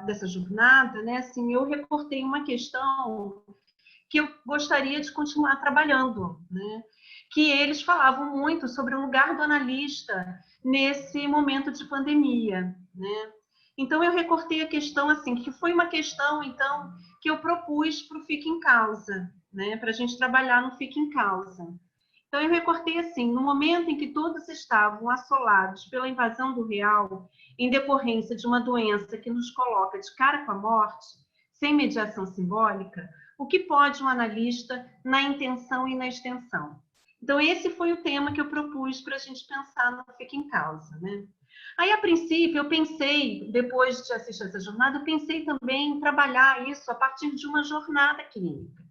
dessa jornada, né, assim, eu recortei uma questão que eu gostaria de continuar trabalhando, né, que eles falavam muito sobre o lugar do analista nesse momento de pandemia, né. Então, eu recortei a questão, assim, que foi uma questão, então, que eu propus para o Fica em Causa, né, para a gente trabalhar no Fica em Causa. Então, eu recortei assim, no momento em que todos estavam assolados pela invasão do real, em decorrência de uma doença que nos coloca de cara com a morte, sem mediação simbólica, o que pode um analista na intenção e na extensão? Então, esse foi o tema que eu propus para a gente pensar no Fica em Causa, né? Aí, a princípio, eu pensei, depois de assistir essa jornada, eu pensei também em trabalhar isso a partir de uma jornada clínica.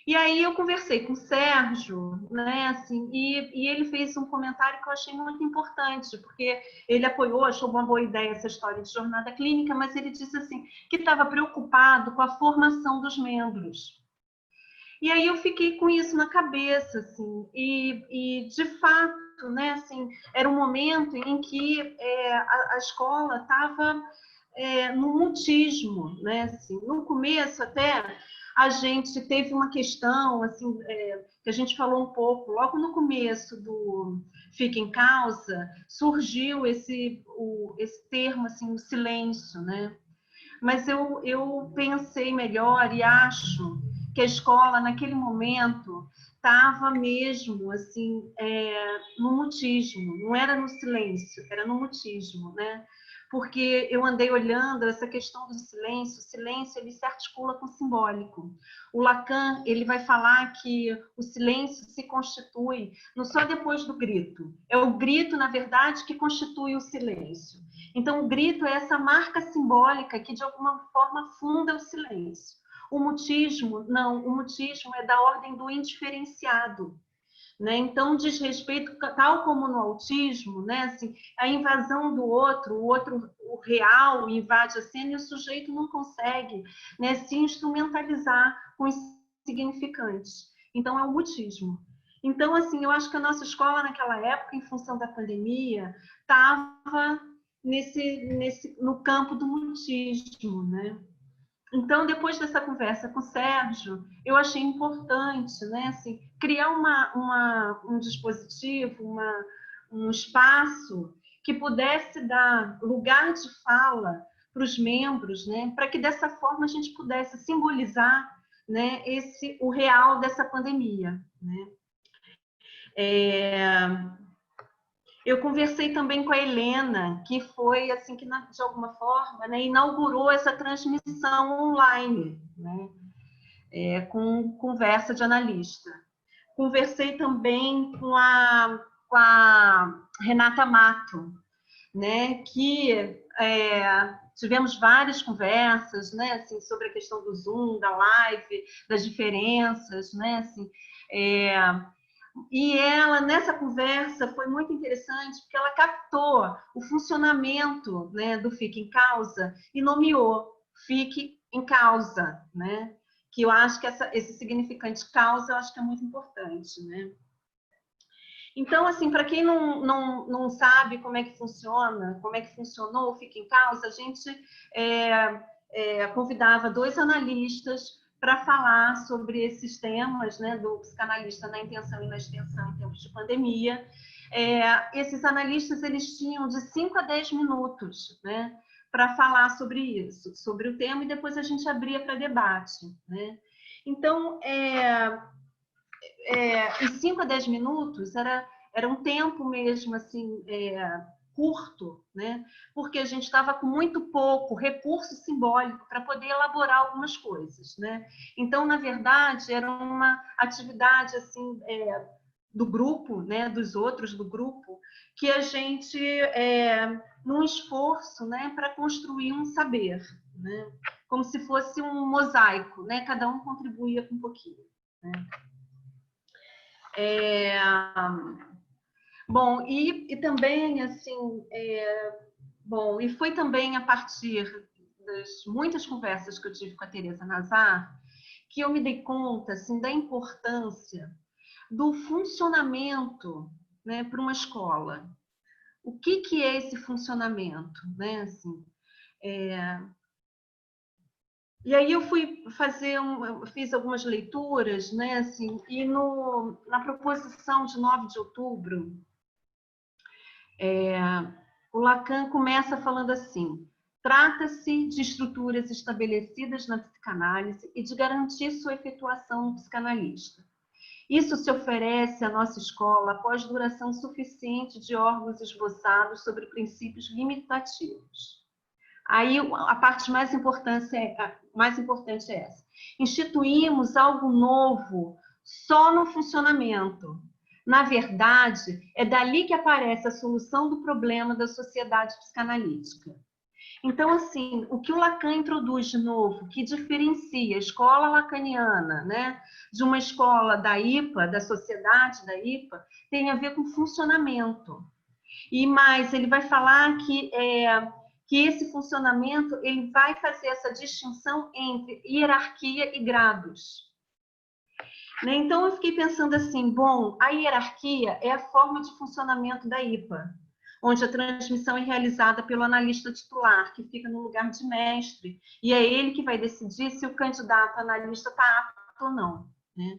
E aí eu conversei com o Sérgio, né, assim, e ele fez um comentário que eu achei muito importante, porque ele apoiou, achou uma boa ideia essa história de jornada clínica, mas ele disse assim, que estava preocupado com a formação dos membros. E aí eu fiquei com isso na cabeça, assim, e de fato, né, assim, era um momento em que a escola estava no mutismo, né, assim, no começo até a gente teve uma questão, assim, que a gente falou um pouco, logo no começo do Fica em Causa, surgiu esse termo, assim, o silêncio, né? Mas eu pensei melhor e acho que a escola, naquele momento, estava mesmo, assim, no mutismo, não era no silêncio, era no mutismo, né? Porque eu andei olhando essa questão do silêncio, o silêncio ele se articula com o simbólico. O Lacan ele vai falar que o silêncio se constitui não só depois do grito, é o grito, na verdade, que constitui o silêncio. Então, o grito é essa marca simbólica que, de alguma forma, funda o silêncio. O mutismo, não, o mutismo é da ordem do indiferenciado. Né? Então, diz respeito, tal como no autismo, né? Assim, a invasão do outro, o real invade a cena e o sujeito não consegue, né, se instrumentalizar com os significantes. Então, é o mutismo. Então, assim, eu acho que a nossa escola, naquela época, em função da pandemia, estava no campo do mutismo, né? Então, depois dessa conversa com o Sérgio, eu achei importante, né, assim, criar um dispositivo, um espaço que pudesse dar lugar de fala para os membros, né, para que dessa forma a gente pudesse simbolizar, né, o real dessa pandemia, né. Eu conversei também com a Helena, que foi, assim, que de alguma forma, né, inaugurou essa transmissão online, né, com conversa de analista. Conversei também com a Renata Mato, né, que tivemos várias conversas, né, assim, sobre a questão do Zoom, da live, das diferenças, né, assim, e ela, nessa conversa, foi muito interessante, porque ela captou o funcionamento, né, do Fique em Causa e nomeou Fique em Causa, né? Que eu acho que esse significante causa, eu acho que é muito importante, né? Então, assim, para quem não sabe como é que funciona, como é que funcionou o Fique em Causa, a gente convidava 2 analistas para falar sobre esses temas, né, do psicanalista na intenção e na extensão em tempos de pandemia. Esses analistas eles tinham de 5 a 10 minutos, né, para falar sobre isso, sobre o tema, e depois a gente abria para debate, né? Então, em 5 a 10 minutos era um tempo mesmo assim curto, né? Porque a gente estava com muito pouco recurso simbólico para poder elaborar algumas coisas, né? Então, na verdade, era uma atividade assim do grupo, né? Dos outros do grupo, que a gente num esforço, né? Para construir um saber, né? Como se fosse um mosaico, né? Cada um contribuía com um pouquinho, né? Bom, e também, assim, bom, e foi também a partir das muitas conversas que eu tive com a Teresa Nazar que eu me dei conta, assim, da importância do funcionamento, né, para uma escola. O que é esse funcionamento, né, assim? E aí eu fui fiz algumas leituras, né, assim, e na proposição de 9 de outubro, o Lacan começa falando assim: trata-se de estruturas estabelecidas na psicanálise e de garantir sua efetuação no psicanalista. Isso se oferece à nossa escola após duração suficiente de órgãos esboçados sobre princípios limitativos. Aí a parte mais importante é essa. Instituímos algo novo só no funcionamento. Na verdade, é dali que aparece a solução do problema da sociedade psicanalítica. Então, assim, o que o Lacan introduz de novo, que diferencia a escola lacaniana, né, de uma escola da IPA, da sociedade da IPA, tem a ver com funcionamento. E mais, ele vai falar que esse funcionamento ele vai fazer essa distinção entre hierarquia e grados. Né? Então, eu fiquei pensando assim, bom, a hierarquia é a forma de funcionamento da IPA, onde a transmissão é realizada pelo analista titular, que fica no lugar de mestre, e é ele que vai decidir se o candidato analista está apto ou não. Né?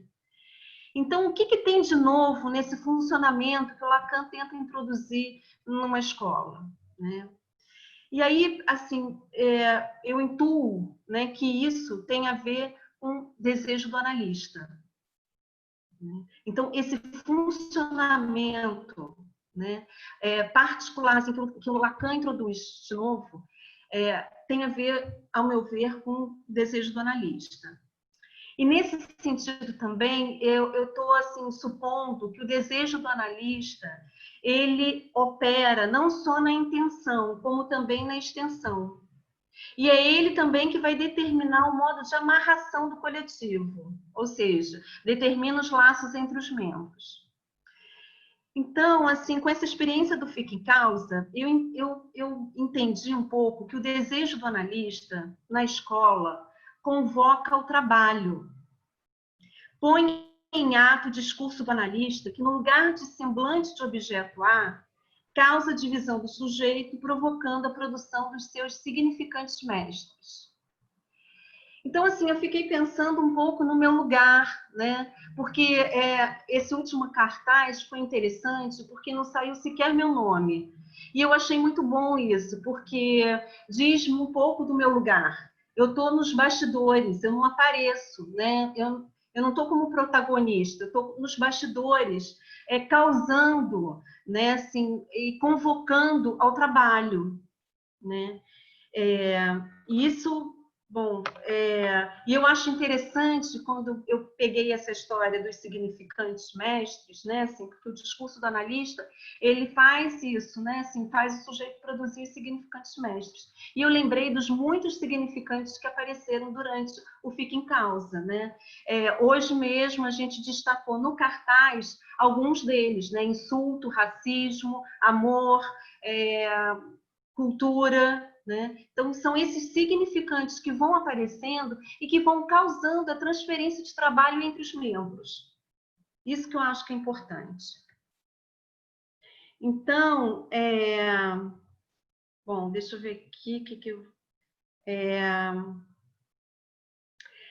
Então, o que tem de novo nesse funcionamento que o Lacan tenta introduzir numa escola? Né? E aí, assim, eu intuo, né, que isso tem a ver com o desejo do analista. Então, esse funcionamento, né, particular, assim, que o Lacan introduz de novo, tem a ver, ao meu ver, com o desejo do analista. E nesse sentido também, eu estou assim, supondo que o desejo do analista, ele opera não só na intenção, como também na extensão. E é ele também que vai determinar o modo de amarração do coletivo, ou seja, determina os laços entre os membros. Então, assim, com essa experiência do Fica em Causa, eu entendi um pouco que o desejo do analista na escola convoca o trabalho, põe em ato o discurso do analista que, no lugar de semblante de objeto A, causa divisão do sujeito, provocando a produção dos seus significantes mestres. Então, assim, eu fiquei pensando um pouco no meu lugar, né? Porque esse último cartaz foi interessante, porque não saiu sequer meu nome. E eu achei muito bom isso, porque diz-me um pouco do meu lugar. Eu estou nos bastidores, eu não apareço, né? Eu não estou como protagonista, eu estou nos bastidores, causando, né? Assim, e convocando ao trabalho, né? Isso, bom, e eu acho interessante quando eu peguei essa história dos significantes mestres, né, assim, porque o discurso do analista, ele faz isso, né, assim, faz o sujeito produzir significantes mestres. E eu lembrei dos muitos significantes que apareceram durante o Fica em Causa, né. Hoje mesmo a gente destacou no cartaz alguns deles, né, insulto, racismo, amor, cultura, né? Então, são esses significantes que vão aparecendo e que vão causando a transferência de trabalho entre os membros. Isso que eu acho que é importante. Então, bom, deixa eu ver aqui o que eu...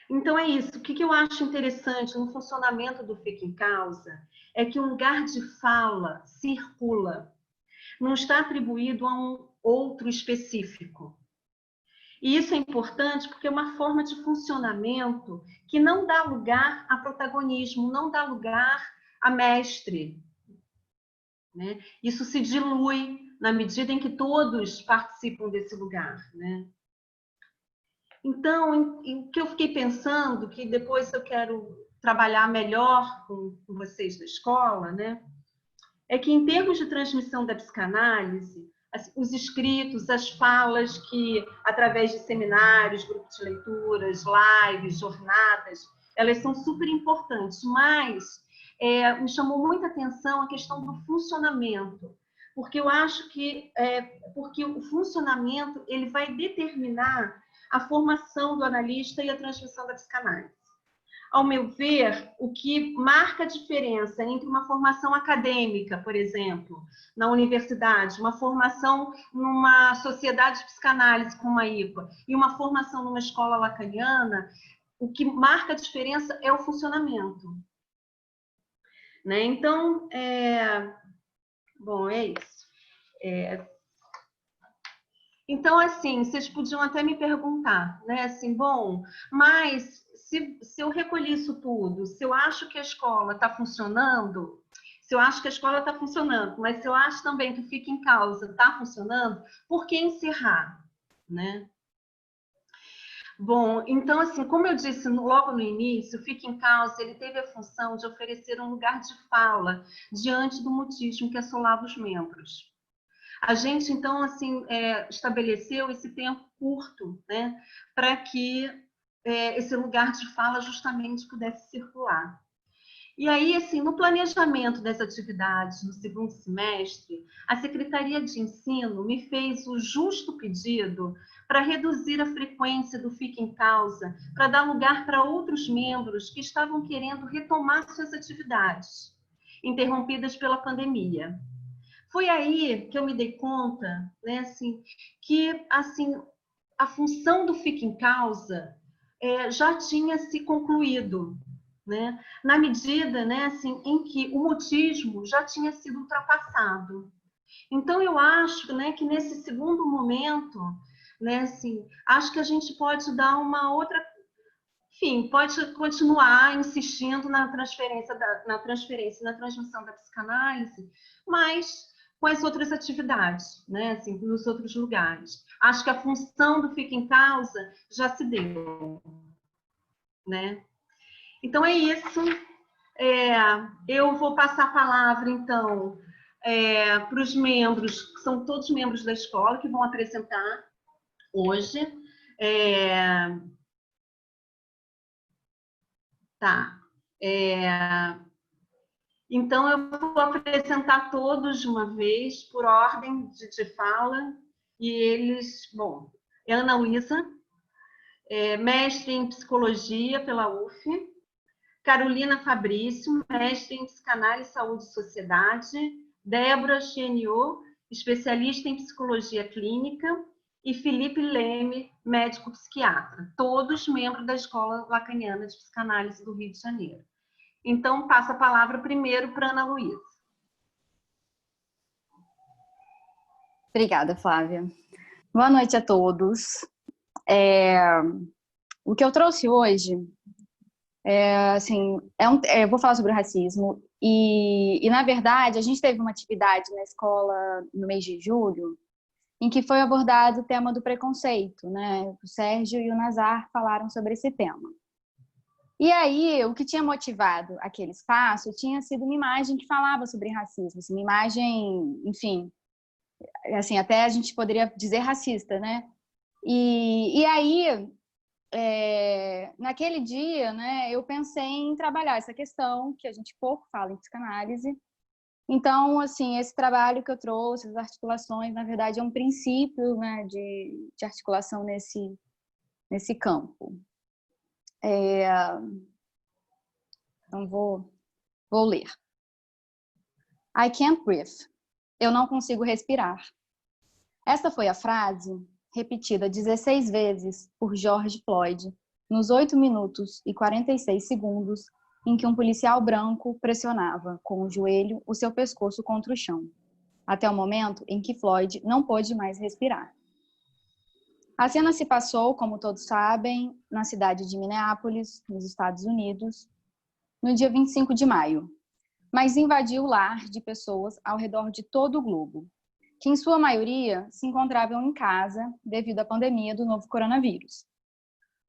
Então, é isso. O que eu acho interessante no funcionamento do Fica em Causa é que o lugar de fala circula, não está atribuído a um outro específico. E isso é importante porque é uma forma de funcionamento que não dá lugar a protagonismo, não dá lugar a mestre. Né? Isso se dilui na medida em que todos participam desse lugar. Né? Então, o que eu fiquei pensando, que depois eu quero trabalhar melhor com vocês da escola, né? É que em termos de transmissão da psicanálise, os escritos, as falas que, através de seminários, grupos de leituras, lives, jornadas, elas são super importantes, mas me chamou muita atenção a questão do funcionamento, porque eu acho que porque o funcionamento ele vai determinar a formação do analista e a transmissão da psicanálise. ao meu ver, o que marca a diferença entre uma formação acadêmica, por exemplo, na universidade, uma formação numa sociedade de psicanálise como a IPA e uma formação numa escola lacaniana, o que marca a diferença é o funcionamento. Né? Então, bom, é isso. Então, assim, vocês podiam até me perguntar, né? Assim, bom, mas se eu recolhi isso tudo, se eu acho que a escola está funcionando, se eu acho que a escola está funcionando, mas se eu acho também que o Fica em Causa está funcionando, por que encerrar, né? Bom, então, assim, como eu disse logo no início, o Fica em Causa, ele teve a função de oferecer um lugar de fala diante do mutismo que assolava os membros. A gente, então, assim, estabeleceu esse tempo curto, né, para que esse lugar de fala justamente pudesse circular. E aí, assim, no planejamento das atividades no segundo semestre, a Secretaria de Ensino me fez o justo pedido para reduzir a frequência do Fica em Causa, para dar lugar para outros membros que estavam querendo retomar suas atividades, interrompidas pela pandemia. Foi aí que eu me dei conta, né, assim, que assim, a função do Fica em Causa já tinha se concluído, né, na medida, né, assim, em que o mutismo já tinha sido ultrapassado. Então, eu acho, né, que nesse segundo momento, né, assim, acho que a gente pode dar uma outra, enfim, pode continuar insistindo na transmissão da psicanálise, mas com as outras atividades, né, assim, nos outros lugares. Acho que a função do Fica em Causa já se deu, né? Então é isso. Eu vou passar a palavra, então, para os membros, que são todos membros da escola, que vão apresentar hoje. Tá. Então, eu vou apresentar todos de uma vez, por ordem de fala, e eles, bom, Ana Luísa, mestre em Psicologia pela UF, Carolina Fabrício, mestre em Psicanálise, Saúde e Sociedade, Débora Cheniot, especialista em Psicologia Clínica, e Felipe Leme, médico psiquiatra, todos membros da Escola Lacaniana de Psicanálise do Rio de Janeiro. Então, passo a palavra primeiro para Ana Luísa. Obrigada, Flávia. Boa noite a todos. O que eu trouxe hoje, eu vou falar sobre o racismo e, na verdade, a gente teve uma atividade na escola no mês de julho em que foi abordado o tema do preconceito, né? O Sérgio e o Nazar falaram sobre esse tema. E aí, o que tinha motivado aquele espaço tinha sido uma imagem que falava sobre racismo, assim, uma imagem, enfim, assim, até a gente poderia dizer racista, né? E aí, naquele dia, né, eu pensei em trabalhar essa questão, que a gente pouco fala em psicanálise. Então, assim, esse trabalho que eu trouxe, as articulações, na verdade, é um princípio, né, de articulação nesse campo. Então, vou ler. I can't breathe. Eu não consigo respirar. Esta foi a frase repetida 16 vezes por George Floyd nos 8 minutos e 46 segundos em que um policial branco pressionava com o joelho o seu pescoço contra o chão, até o momento em que Floyd não pôde mais respirar. A cena se passou, como todos sabem, na cidade de Minneapolis, nos Estados Unidos, no dia 25 de maio, mas invadiu o lar de pessoas ao redor de todo o globo, que em sua maioria se encontravam em casa devido à pandemia do novo coronavírus.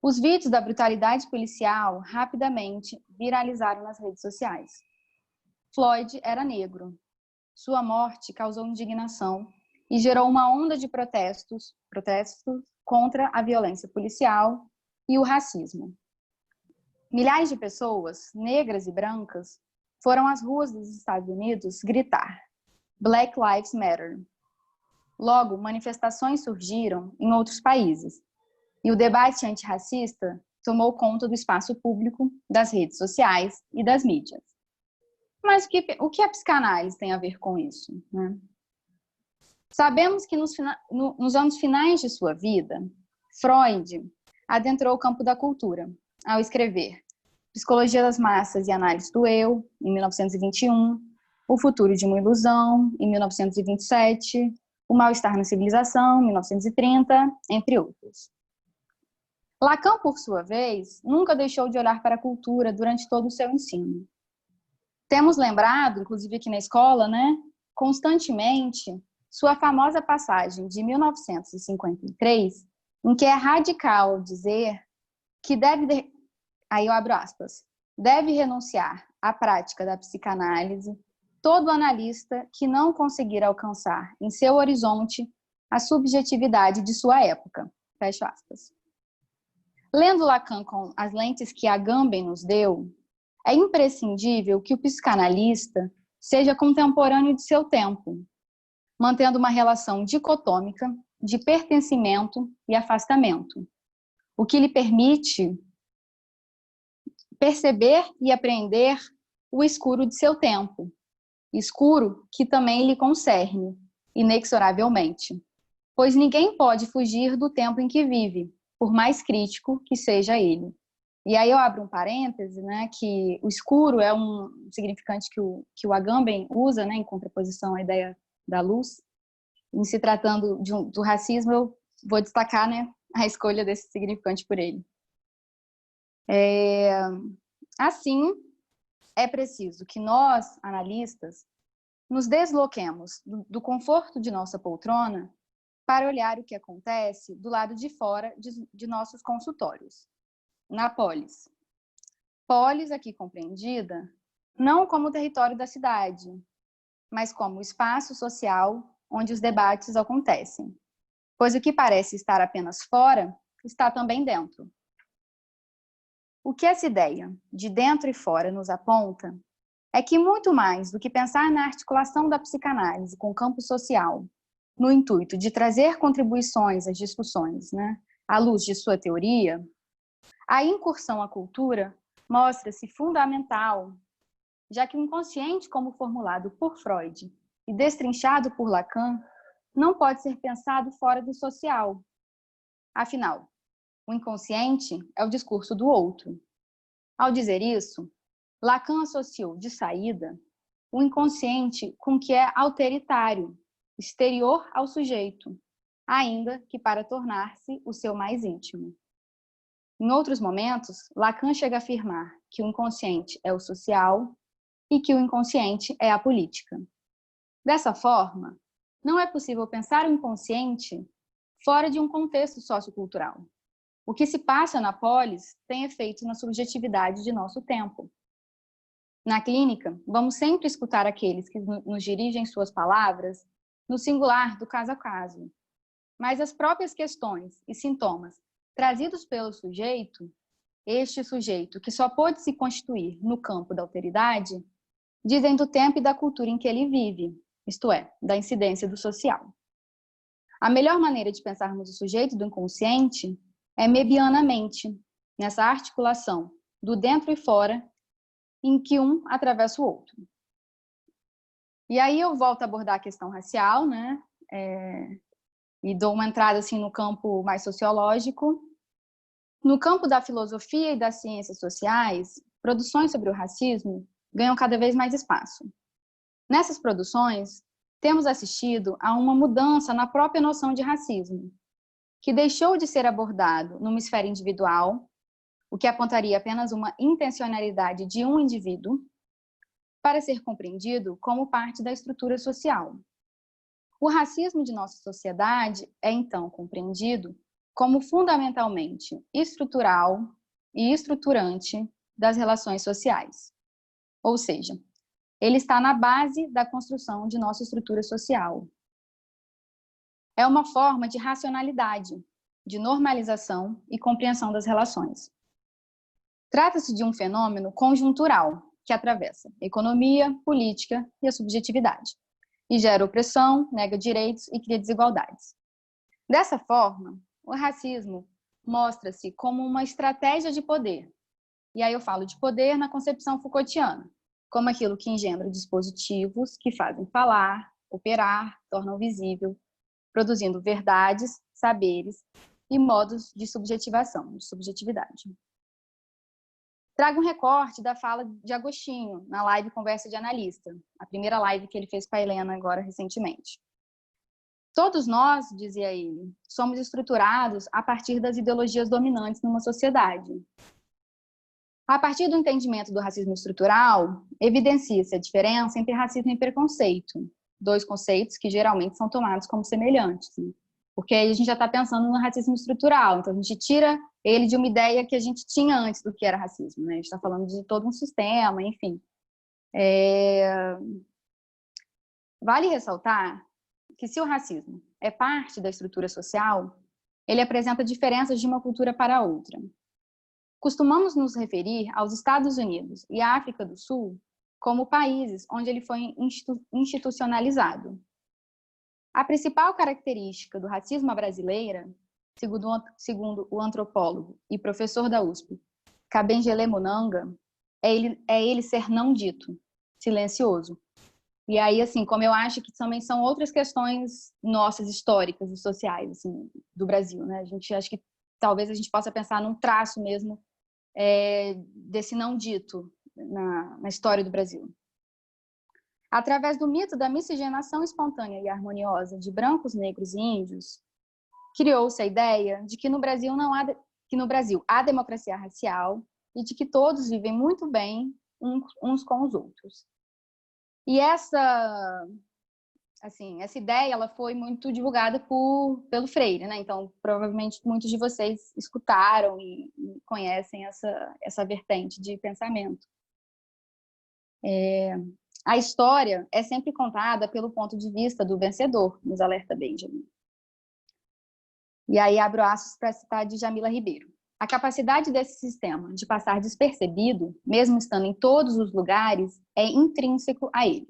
Os vídeos da brutalidade policial rapidamente viralizaram nas redes sociais. Floyd era negro. Sua morte causou indignação e gerou uma onda de protestos contra a violência policial e o racismo. Milhares de pessoas, negras e brancas, foram às ruas dos Estados Unidos gritar Black Lives Matter. Logo, manifestações surgiram em outros países, e o debate antirracista tomou conta do espaço público, das redes sociais e das mídias. Mas o que a psicanálise tem a ver com isso, né? Sabemos que nos anos finais de sua vida, Freud adentrou o campo da cultura ao escrever Psicologia das Massas e Análise do Eu, em 1921, O Futuro de uma Ilusão, em 1927, O Mal-Estar na Civilização, em 1930, entre outros. Lacan, por sua vez, nunca deixou de olhar para a cultura durante todo o seu ensino. Temos lembrado, inclusive aqui na escola, né, constantemente, sua famosa passagem de 1953, em que é radical dizer que aí eu abro aspas, deve renunciar à prática da psicanálise todo analista que não conseguir alcançar em seu horizonte a subjetividade de sua época. Fecho aspas. Lendo Lacan com as lentes que Agamben nos deu, é imprescindível que o psicanalista seja contemporâneo de seu tempo, mantendo uma relação dicotômica de pertencimento e afastamento, o que lhe permite perceber e apreender o escuro de seu tempo, escuro que também lhe concerne, inexoravelmente, pois ninguém pode fugir do tempo em que vive, por mais crítico que seja ele. E aí eu abro um parêntese, né, que o escuro é um significante que o Agamben usa, né, em contraposição à ideia da luz. Em se tratando do racismo, eu vou destacar, né, a escolha desse significante por ele. Assim, é preciso que nós, analistas, nos desloquemos do conforto de nossa poltrona para olhar o que acontece do lado de fora de nossos consultórios, na polis. Polis, aqui compreendida, não como território da cidade, mas como espaço social onde os debates acontecem, pois o que parece estar apenas fora está também dentro. O que essa ideia de dentro e fora nos aponta é que muito mais do que pensar na articulação da psicanálise com o campo social, no intuito de trazer contribuições às discussões, né, à luz de sua teoria, a incursão à cultura mostra-se fundamental, já que o inconsciente, como formulado por Freud e destrinchado por Lacan, não pode ser pensado fora do social. Afinal, o inconsciente é o discurso do outro. Ao dizer isso, Lacan associou de saída o inconsciente com o que é alteritário, exterior ao sujeito, ainda que para tornar-se o seu mais íntimo. Em outros momentos, Lacan chega a afirmar que o inconsciente é o social e que o inconsciente é a política. Dessa forma, não é possível pensar o inconsciente fora de um contexto sociocultural. O que se passa na polis tem efeito na subjetividade de nosso tempo. Na clínica, vamos sempre escutar aqueles que nos dirigem suas palavras no singular do caso a caso. Mas as próprias questões e sintomas trazidos pelo sujeito, este sujeito que só pôde se constituir no campo da alteridade, dizem do tempo e da cultura em que ele vive, isto é, da incidência do social. A melhor maneira de pensarmos o sujeito do inconsciente é mebianamente, nessa articulação do dentro e fora, em que um atravessa o outro. E aí eu volto a abordar a questão racial, né? E dou uma entrada assim, no campo mais sociológico. No campo da filosofia e das ciências sociais, produções sobre o racismo ganham cada vez mais espaço. Nessas produções, temos assistido a uma mudança na própria noção de racismo, que deixou de ser abordado numa esfera individual, o que apontaria apenas uma intencionalidade de um indivíduo, para ser compreendido como parte da estrutura social. O racismo de nossa sociedade é, então, compreendido como fundamentalmente estrutural e estruturante das relações sociais. Ou seja, ele está na base da construção de nossa estrutura social. É uma forma de racionalidade, de normalização e compreensão das relações. Trata-se de um fenômeno conjuntural que atravessa a economia, política e a subjetividade, e gera opressão, nega direitos e cria desigualdades. Dessa forma, o racismo mostra-se como uma estratégia de poder. E aí eu falo de poder na concepção Foucaultiana, como aquilo que engendra dispositivos que fazem falar, operar, tornam visível, produzindo verdades, saberes e modos de subjetivação, de subjetividade. Trago um recorte da fala de Agostinho na live Conversa de Analista, a primeira live que ele fez com a Helena agora recentemente. Todos nós, dizia ele, somos estruturados a partir das ideologias dominantes numa sociedade. A partir do entendimento do racismo estrutural, evidencia-se a diferença entre racismo e preconceito, dois conceitos que geralmente são tomados como semelhantes, né? Porque aí a gente já está pensando no racismo estrutural, então a gente tira ele de uma ideia que a gente tinha antes do que era racismo, né? A gente está falando de todo um sistema, enfim. Vale ressaltar que se o racismo é parte da estrutura social, ele apresenta diferenças de uma cultura para outra. Costumamos nos referir aos Estados Unidos e à África do Sul como países onde ele foi institucionalizado. A principal característica do racismo à brasileira, segundo o antropólogo e professor da USP, Kabengele Munanga, é ele ser não dito, silencioso. E aí, assim, como eu acho que também são outras questões nossas, históricas e sociais, assim, do Brasil, né? A gente acha que talvez a gente possa pensar num traço mesmo desse não dito na história do Brasil. Através do mito da miscigenação espontânea e harmoniosa de brancos, negros e índios, criou-se a ideia de que no Brasil há democracia racial e de que todos vivem muito bem uns com os outros. E essa ideia ela foi muito divulgada pelo Freire, né? Então, provavelmente muitos de vocês escutaram e conhecem essa vertente de pensamento. A história é sempre contada pelo ponto de vista do vencedor, nos alerta Benjamin. E aí abro aspas para citar de Jamila Ribeiro. A capacidade desse sistema de passar despercebido, mesmo estando em todos os lugares, é intrínseco a ele.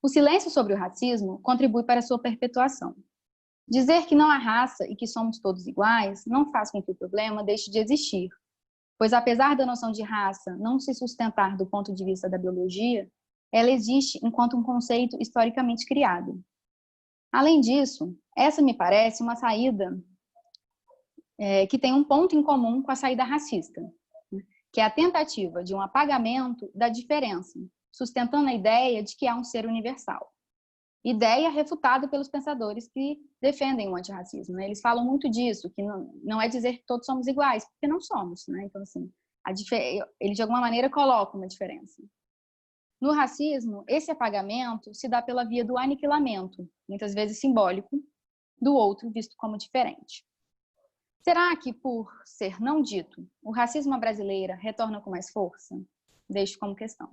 O silêncio sobre o racismo contribui para a sua perpetuação. Dizer que não há raça e que somos todos iguais não faz com que o problema deixe de existir, pois apesar da noção de raça não se sustentar do ponto de vista da biologia, ela existe enquanto um conceito historicamente criado. Além disso, essa me parece uma saída que tem um ponto em comum com a saída racista, que é a tentativa de um apagamento da diferença, sustentando a ideia de que há um ser universal. Ideia refutada pelos pensadores que defendem o antirracismo, né? Eles falam muito disso, que não é dizer que todos somos iguais, porque não somos, né? Então, assim, ele de alguma maneira coloca uma diferença. No racismo, esse apagamento se dá pela via do aniquilamento, muitas vezes simbólico, do outro visto como diferente. Será que, por ser não dito, o racismo à brasileira retorna com mais força? Deixo como questão.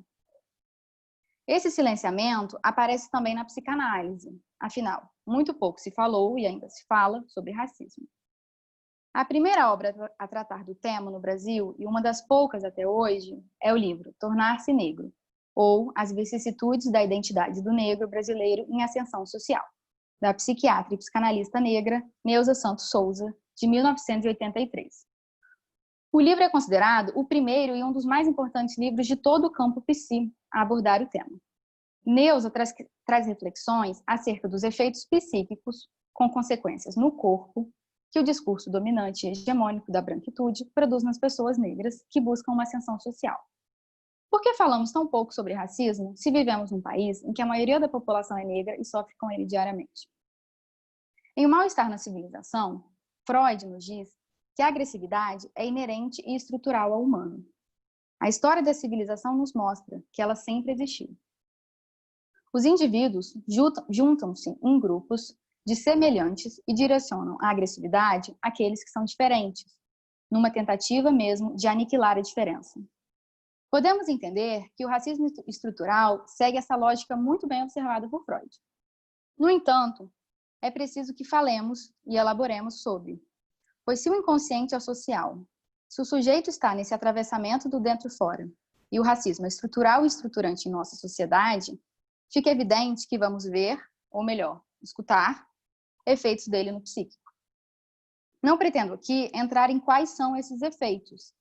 Esse silenciamento aparece também na psicanálise. Afinal, muito pouco se falou e ainda se fala sobre racismo. A primeira obra a tratar do tema no Brasil, e uma das poucas até hoje, é o livro Tornar-se Negro, ou As Vicissitudes da Identidade do Negro Brasileiro em Ascensão Social, da psiquiatra e psicanalista negra Neuza Santos Souza, de 1983. O livro é considerado o primeiro e um dos mais importantes livros de todo o campo psi a abordar o tema. Neuza traz reflexões acerca dos efeitos psíquicos com consequências no corpo que o discurso dominante e hegemônico da branquitude produz nas pessoas negras que buscam uma ascensão social. Por que falamos tão pouco sobre racismo se vivemos num país em que a maioria da população é negra e sofre com ele diariamente? Em O Mal-Estar na Civilização, Freud nos diz que a agressividade é inerente e estrutural ao humano. A história da civilização nos mostra que ela sempre existiu. Os indivíduos juntam-se em grupos de semelhantes e direcionam a agressividade àqueles que são diferentes, numa tentativa mesmo de aniquilar a diferença. Podemos entender que o racismo estrutural segue essa lógica muito bem observada por Freud. No entanto, é preciso que falemos e elaboremos sobre. Pois se o inconsciente é o social, se o sujeito está nesse atravessamento do dentro-fora, e o racismo é estrutural e estruturante em nossa sociedade, fica evidente que vamos ver, ou melhor, escutar, efeitos dele no psíquico. Não pretendo aqui entrar em quais são esses efeitos,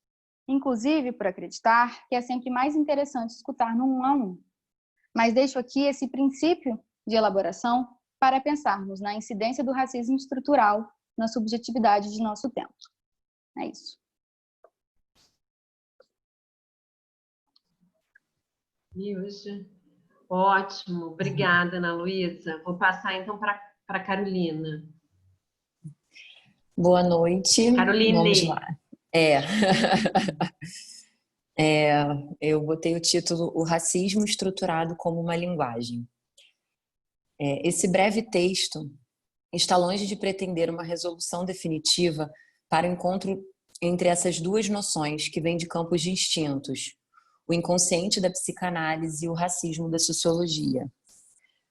inclusive por acreditar que é sempre mais interessante escutar no 1 a 1. Mas deixo aqui esse princípio de elaboração para pensarmos na incidência do racismo estrutural na subjetividade de nosso tempo. É isso. Milge. Ótimo, obrigada, Ana Luísa. Vou passar então para Carolina. Boa noite. Caroline. Vamos lá. Eu botei o título O Racismo Estruturado como uma Linguagem. Esse breve texto está longe de pretender uma resolução definitiva para o encontro entre essas duas noções que vêm de campos distintos, o inconsciente da psicanálise e o racismo da sociologia.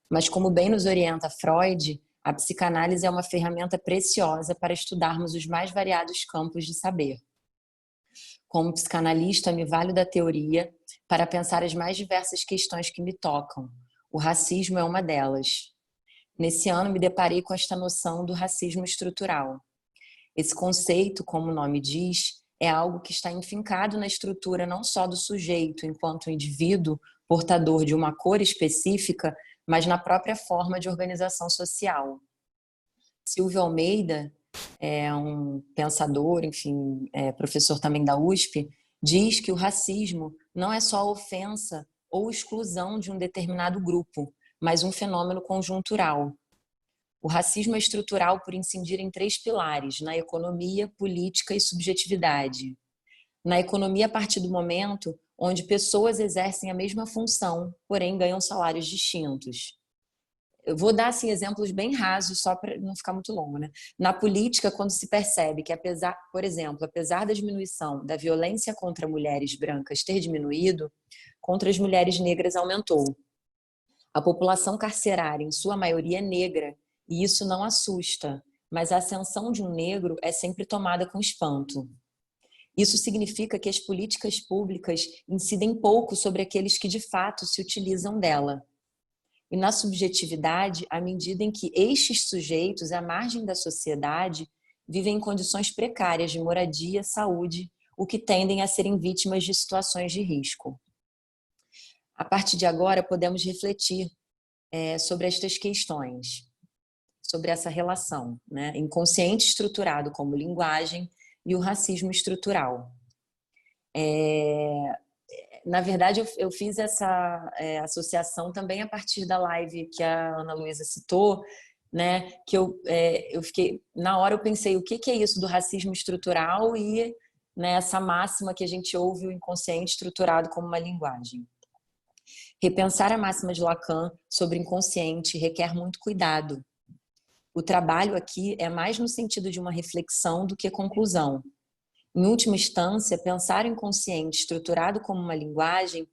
Mas, como bem nos orienta Freud, a psicanálise é uma ferramenta preciosa para estudarmos os mais variados campos de saber. Como psicanalista, me valho da teoria para pensar as mais diversas questões que me tocam. O racismo é uma delas. Nesse ano, me deparei com esta noção do racismo estrutural. Esse conceito, como o nome diz, é algo que está enfincado na estrutura não só do sujeito enquanto indivíduo portador de uma cor específica, mas na própria forma de organização social. Silvio Almeida, um pensador, enfim, professor também da USP, diz que o racismo não é só a ofensa ou exclusão de um determinado grupo, mas um fenômeno conjuntural. O racismo é estrutural por incidir em 3 pilares, na economia, política e subjetividade. Na economia, a partir do momento onde pessoas exercem a mesma função, porém ganham salários distintos. Eu vou dar assim, exemplos bem rasos, só para não ficar muito longo, né? Na política, quando se percebe que, por exemplo, apesar da diminuição da violência contra mulheres brancas ter diminuído, contra as mulheres negras aumentou. A população carcerária, em sua maioria, é negra, e isso não assusta, mas a ascensão de um negro é sempre tomada com espanto. Isso significa que as políticas públicas incidem pouco sobre aqueles que de fato se utilizam dela. E na subjetividade, à medida em que estes sujeitos, à margem da sociedade, vivem em condições precárias de moradia, saúde, o que tendem a serem vítimas de situações de risco. A partir de agora, podemos refletir sobre estas questões, sobre essa relação, né? Inconsciente estruturado como linguagem e o racismo estrutural. Na verdade, eu fiz essa associação também a partir da live que a Ana Luísa citou, né? Que eu fiquei, na hora eu pensei, o que é isso do racismo estrutural e, né, essa máxima que a gente ouve, o inconsciente estruturado como uma linguagem. Repensar a máxima de Lacan sobre inconsciente requer muito cuidado. O trabalho aqui é mais no sentido de uma reflexão do que conclusão. Em última instância, pensar o inconsciente estruturado como uma linguagem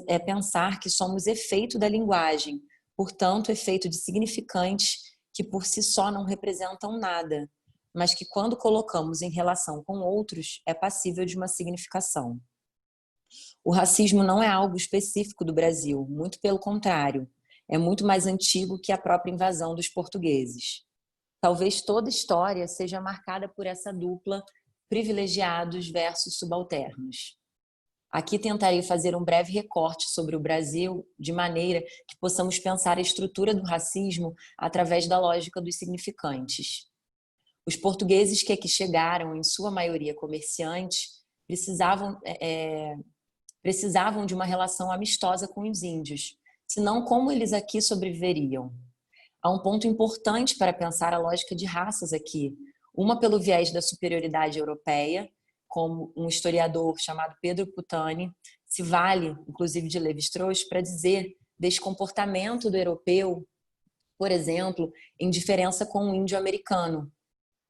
é pensar que somos efeito da linguagem, portanto, efeito de significantes que por si só não representam nada, mas que quando colocamos em relação com outros é passível de uma significação. O racismo não é algo específico do Brasil, muito pelo contrário, é muito mais antigo que a própria invasão dos portugueses. Talvez toda história seja marcada por essa dupla privilegiados versus subalternos. Aqui tentarei fazer um breve recorte sobre o Brasil, de maneira que possamos pensar a estrutura do racismo através da lógica dos significantes. Os portugueses que aqui chegaram, em sua maioria comerciantes, precisavam de uma relação amistosa com os índios, senão como eles aqui sobreviveriam? Há um ponto importante para pensar a lógica de raças aqui, uma pelo viés da superioridade europeia, como um historiador chamado Pedro Putani se vale, inclusive de Lévi-Strauss, para dizer desse comportamento do europeu, por exemplo, em diferença com o índio americano,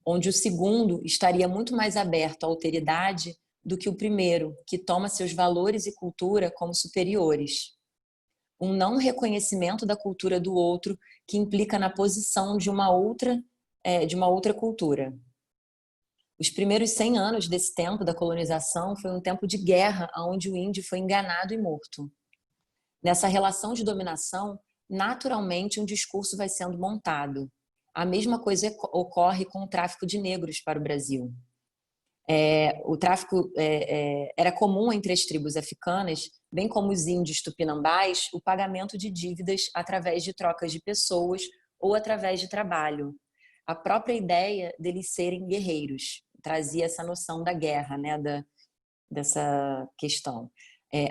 onde o segundo estaria muito mais aberto à alteridade do que o primeiro, que toma seus valores e cultura como superiores. Um não reconhecimento da cultura do outro que implica na posição de uma outra cultura. Os primeiros 100 anos desse tempo da colonização foi um tempo de guerra onde o índio foi enganado e morto. Nessa relação de dominação, naturalmente um discurso vai sendo montado. a mesma coisa ocorre com o tráfico de negros para o Brasil. O tráfico era comum entre as tribos africanas, bem como os índios tupinambás, o pagamento de dívidas através de trocas de pessoas ou através de trabalho. A própria ideia deles serem guerreiros trazia essa noção da guerra, né, dessa questão.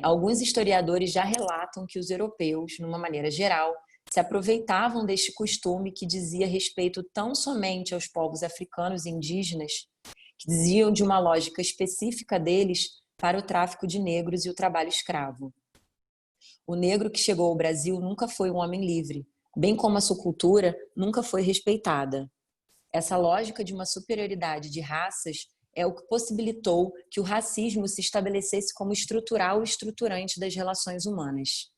Alguns historiadores já relatam que os europeus, de uma maneira geral, se aproveitavam deste costume que dizia respeito tão somente aos povos africanos e indígenas, que diziam de uma lógica específica deles para o tráfico de negros e o trabalho escravo. O negro que chegou ao Brasil nunca foi um homem livre, bem como a sua cultura nunca foi respeitada. Essa lógica de uma superioridade de raças é o que possibilitou que o racismo se estabelecesse como estrutural e estruturante das relações humanas.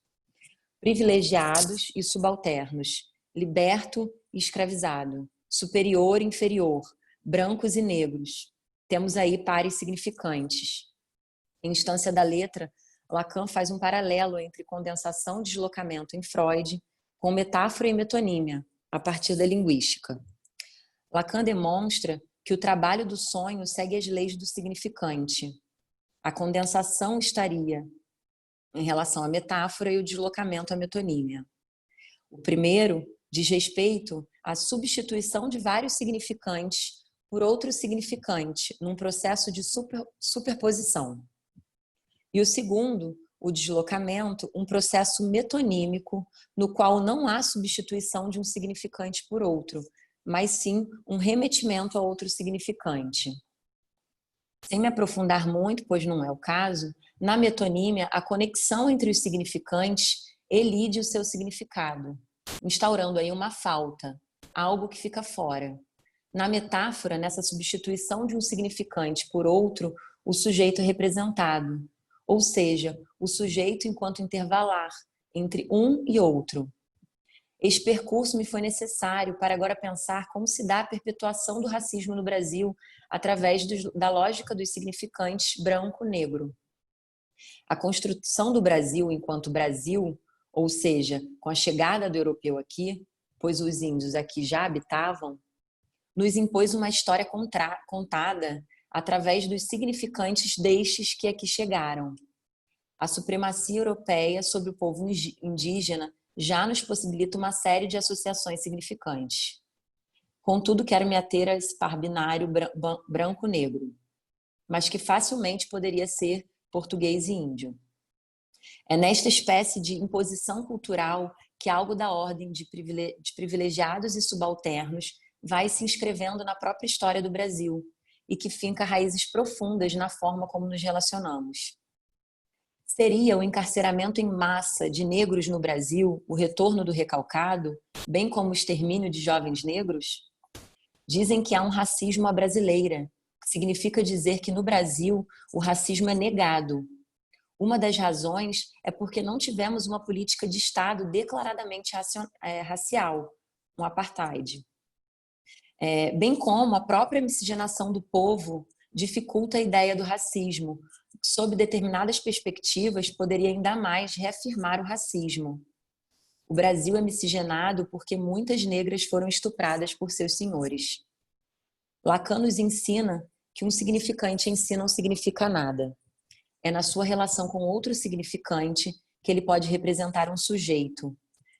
Privilegiados e subalternos, liberto e escravizado, superior e inferior, brancos e negros. Temos aí pares significantes. Em instância da letra, Lacan faz um paralelo entre condensação e deslocamento em Freud com metáfora e metonímia, a partir da linguística. Lacan demonstra que o trabalho do sonho segue as leis do significante. A condensação estaria em relação à metáfora e o deslocamento à metonímia. O primeiro diz respeito à substituição de vários significantes por outro significante, num processo de superposição. E o segundo, o deslocamento, um processo metonímico, no qual não há substituição de um significante por outro, mas sim um remetimento a outro significante. Sem me aprofundar muito, pois não é o caso, na metonímia, a conexão entre os significantes elide o seu significado, instaurando aí uma falta, algo que fica fora. Na metáfora, nessa substituição de um significante por outro, o sujeito é representado, ou seja, o sujeito enquanto intervalar entre um e outro. Esse percurso me foi necessário para agora pensar como se dá a perpetuação do racismo no Brasil através da lógica dos significantes branco-negro. A construção do Brasil enquanto Brasil, ou seja, com a chegada do europeu aqui, pois os índios aqui já habitavam, nos impôs uma história contada através dos significantes destes que aqui chegaram. A supremacia europeia sobre o povo indígena já nos possibilita uma série de associações significantes. Contudo, quero me ater a esse par binário branco-negro, mas que facilmente poderia ser português e índio. É nesta espécie de imposição cultural que algo da ordem de privilegiados e subalternos vai se inscrevendo na própria história do Brasil e que finca raízes profundas na forma como nos relacionamos. Seria o encarceramento em massa de negros no Brasil o retorno do recalcado, bem como o extermínio de jovens negros? Dizem que há um racismo à brasileira, que significa dizer que no Brasil o racismo é negado. Uma das razões é porque não tivemos uma política de Estado declaradamente racial, um apartheid. Bem como a própria miscigenação do povo dificulta a ideia do racismo. Sob determinadas perspectivas, poderia ainda mais reafirmar o racismo. O Brasil é miscigenado porque muitas negras foram estupradas por seus senhores. Lacan nos ensina que um significante em si não significa nada. É na sua relação com outro significante que ele pode representar um sujeito.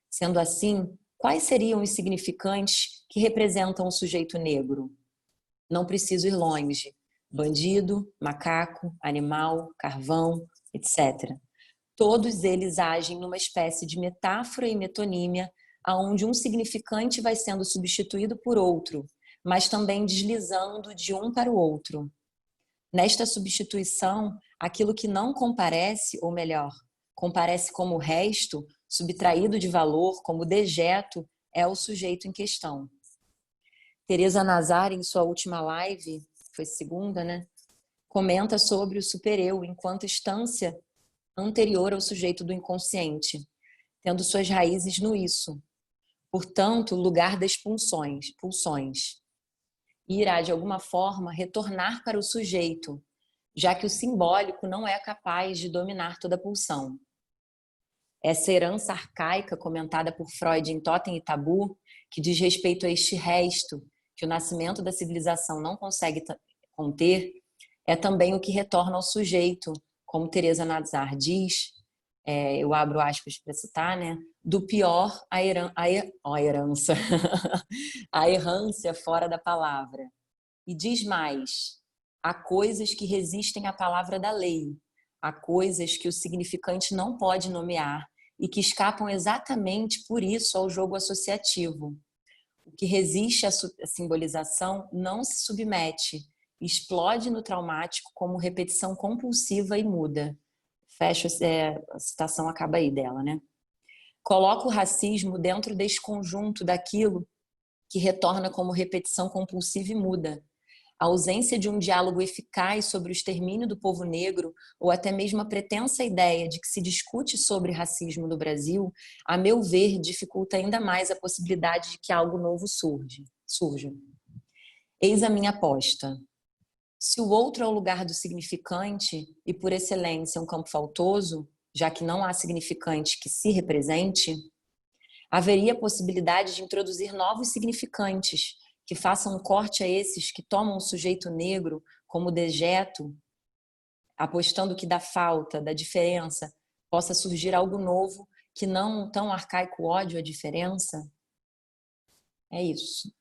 Sendo assim, quais seriam os significantes que representam o sujeito negro? Não preciso ir longe. Bandido, macaco, animal, carvão, etc. Todos eles agem numa espécie de metáfora e metonímia, aonde um significante vai sendo substituído por outro, mas também deslizando de um para o outro. Nesta substituição, aquilo que não comparece, ou melhor, comparece como resto, subtraído de valor, como dejeto, é o sujeito em questão. Teresa Nazar, em sua última live, foi segunda, né? Comenta sobre o supereu enquanto instância anterior ao sujeito do inconsciente, tendo suas raízes no isso. Portanto, lugar das pulsões. E irá, de alguma forma, retornar para o sujeito, já que o simbólico não é capaz de dominar toda a pulsão. essa herança arcaica comentada por Freud em Totem e Tabu, que diz respeito a este resto que o nascimento da civilização não consegue conter, é também o que retorna ao sujeito, como Teresa Nazar diz, eu abro aspas para citar, né? Do pior a herança, a errância fora da palavra. E diz mais, há coisas que resistem à palavra da lei, há coisas que o significante não pode nomear e que escapam exatamente por isso ao jogo associativo. O que resiste à simbolização não se submete, explode no traumático como repetição compulsiva e muda. Fecha, a citação acaba aí dela, né? Coloca o racismo dentro desse conjunto daquilo que retorna como repetição compulsiva e muda. A ausência de um diálogo eficaz sobre o extermínio do povo negro, ou até mesmo a pretensa ideia de que se discute sobre racismo no Brasil, a meu ver, dificulta ainda mais a possibilidade de que algo novo surja. Eis a minha aposta. Se o outro é o lugar do significante e, por excelência, um campo faltoso, já que não há significante que se represente, haveria a possibilidade de introduzir novos significantes que façam um corte a esses que tomam o sujeito negro como dejeto, apostando que da falta, da diferença, possa surgir algo novo que não tão arcaico ódio à diferença? É isso.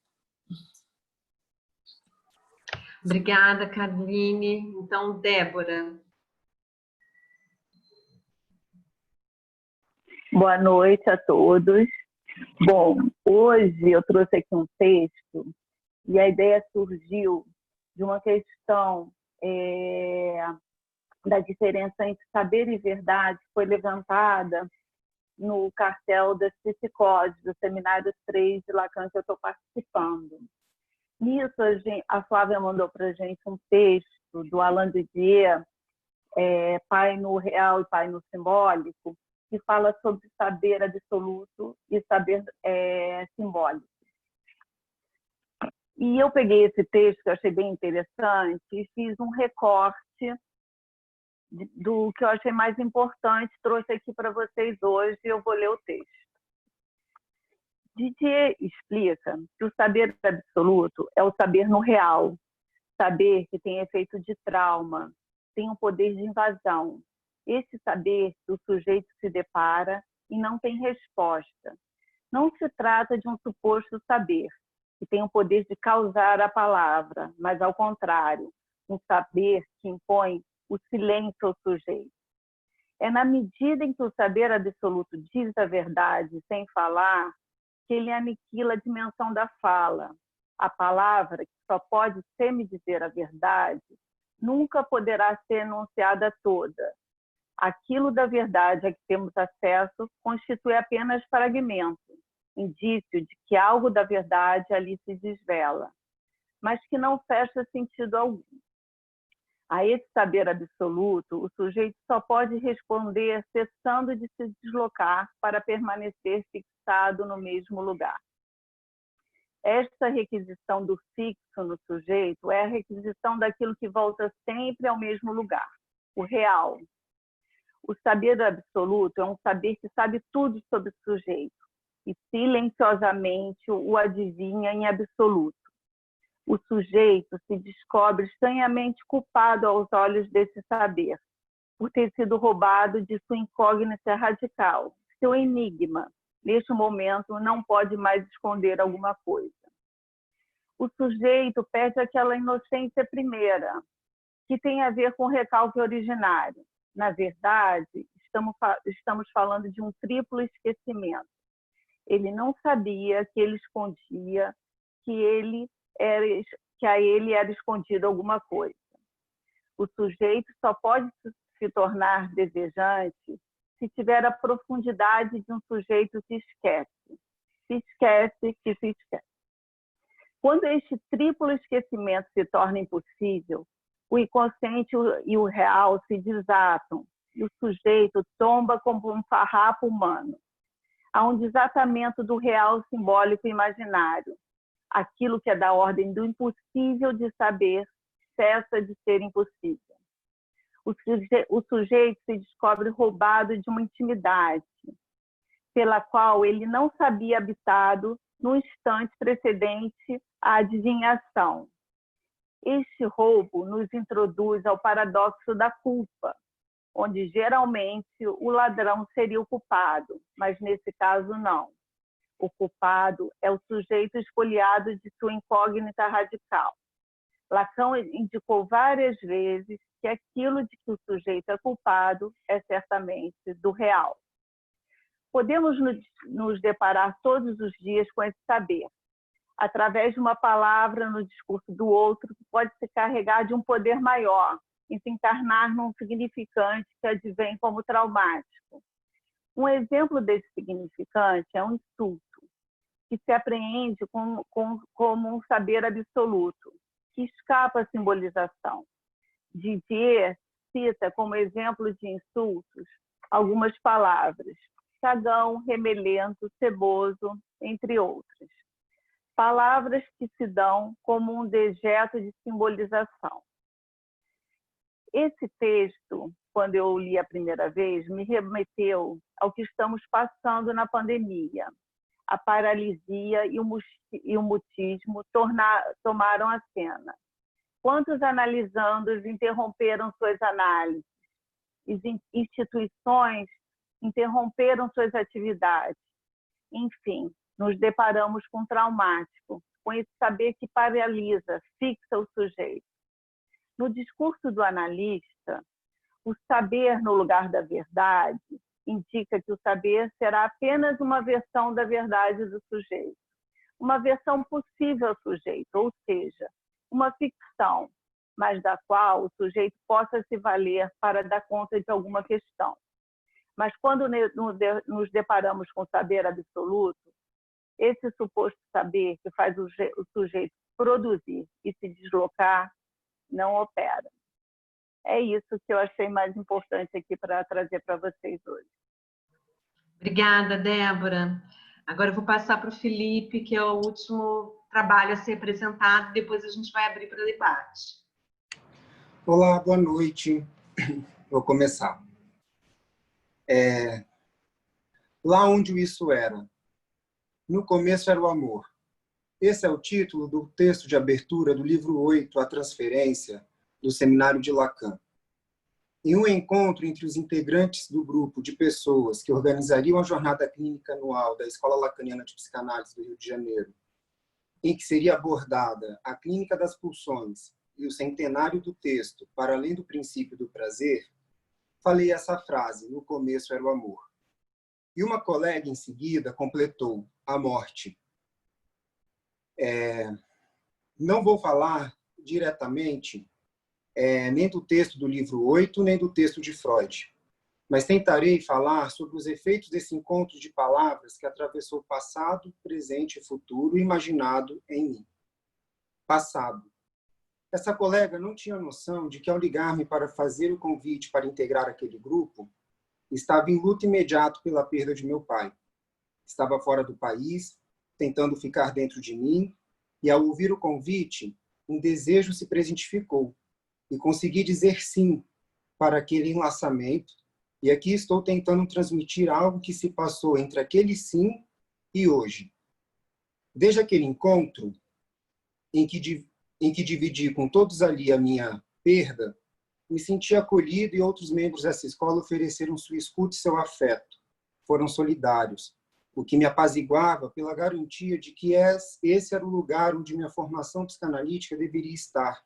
Obrigada, Carline. Então, Débora. Boa noite a todos. Bom, hoje eu trouxe aqui um texto e a ideia surgiu de uma questão da diferença entre saber e verdade, que foi levantada no cartel das psicoses, do seminário 3 de Lacan, que eu estou participando. Nisso, a Flávia mandou para a gente um texto do Alain Didier, Pai no Real e Pai no Simbólico, que fala sobre saber absoluto e saber simbólico. E eu peguei esse texto, que eu achei bem interessante, e fiz um recorte do que eu achei mais importante, trouxe aqui para vocês hoje, e eu vou ler o texto. Didier explica que o saber absoluto é o saber no real, saber que tem efeito de trauma, tem um poder de invasão. Esse saber que o sujeito se depara e não tem resposta. Não se trata de um suposto saber, que tem o poder de causar a palavra, mas, ao contrário, um saber que impõe o silêncio ao sujeito. É na medida em que o saber absoluto diz a verdade sem falar, que ele aniquila a dimensão da fala. A palavra, que só pode semi-dizer a verdade, nunca poderá ser enunciada toda. Aquilo da verdade a que temos acesso constitui apenas fragmento, indício de que algo da verdade ali se desvela, mas que não fecha sentido algum. A esse saber absoluto, o sujeito só pode responder cessando de se deslocar para permanecer fixado no mesmo lugar. Esta requisição do fixo no sujeito é a requisição daquilo que volta sempre ao mesmo lugar, o real. O saber absoluto é um saber que sabe tudo sobre o sujeito e silenciosamente o adivinha em absoluto. O sujeito se descobre estranhamente culpado aos olhos desse saber, por ter sido roubado de sua incógnita radical. Seu enigma, neste momento, não pode mais esconder alguma coisa. O sujeito perde aquela inocência primeira, que tem a ver com o recalque originário. Na verdade, estamos falando de um triplo esquecimento. Ele não sabia que ele escondia, que a ele era escondido alguma coisa. O sujeito só pode se tornar desejante se tiver a profundidade de um sujeito que esquece. Se esquece que se esquece. Quando este triplo esquecimento se torna impossível, o inconsciente e o real se desatam e o sujeito tomba como um farrapo humano. Há um desatamento do real simbólico imaginário. Aquilo que é da ordem do impossível de saber cessa de ser impossível. O sujeito se descobre roubado de uma intimidade, pela qual ele não sabia habitado no instante precedente à adivinhação. Este roubo nos introduz ao paradoxo da culpa, onde geralmente o ladrão seria o culpado, mas nesse caso não. O culpado é o sujeito espoliado de sua incógnita radical. Lacan indicou várias vezes que aquilo de que o sujeito é culpado é certamente do real. Podemos nos deparar todos os dias com esse saber, através de uma palavra no discurso do outro que pode se carregar de um poder maior e se encarnar num significante que advém como traumático. Um exemplo desse significante é um insulto, que se apreende como um saber absoluto, que escapa à simbolização. Didier cita como exemplo de insultos algumas palavras: cagão, remelento, ceboso, entre outras. Palavras que se dão como um dejeto de simbolização. Esse texto, quando eu li a primeira vez, me remeteu ao que estamos passando na pandemia. A paralisia e o mutismo tomaram a cena. Quantos analisandos interromperam suas análises? Instituições interromperam suas atividades. Enfim, nos deparamos com um traumático, com esse saber que paralisa, fixa o sujeito. No discurso do analista, o saber no lugar da verdade indica que o saber será apenas uma versão da verdade do sujeito, uma versão possível ao sujeito, ou seja, uma ficção, mas da qual o sujeito possa se valer para dar conta de alguma questão. Mas quando nos deparamos com o saber absoluto, esse suposto saber que faz o sujeito produzir e se deslocar não opera. É isso que eu achei mais importante aqui para trazer para vocês hoje. Obrigada, Débora. Agora eu vou passar para o Felipe, que é o último trabalho a ser apresentado, depois a gente vai abrir para debate. Olá, boa noite. Vou começar. Lá onde o isso era. No começo era o amor. Esse é o título do texto de abertura do livro 8, A Transferência, do Seminário de Lacan. Em um encontro entre os integrantes do grupo de pessoas que organizariam a jornada clínica anual da Escola Lacaniana de Psicanálise do Rio de Janeiro, em que seria abordada a clínica das pulsões e o centenário do texto Para Além do Princípio do Prazer, falei essa frase: no começo era o amor. E uma colega em seguida completou: a morte. Não vou falar diretamente nem do texto do livro 8, nem do texto de Freud, mas tentarei falar sobre os efeitos desse encontro de palavras que atravessou o passado, presente e futuro imaginado em mim. Passado. Essa colega não tinha noção de que, ao ligar-me para fazer o convite para integrar aquele grupo, estava em luto imediato pela perda de meu pai. Estava fora do país, tentando ficar dentro de mim, e ao ouvir o convite, um desejo se presentificou, e consegui dizer sim para aquele enlaçamento, e aqui estou tentando transmitir algo que se passou entre aquele sim e hoje. Desde aquele encontro, em que dividi com todos ali a minha perda, me senti acolhido e outros membros dessa escola ofereceram sua escuta e seu afeto. Foram solidários, o que me apaziguava pela garantia de que esse era o lugar onde minha formação psicanalítica deveria estar.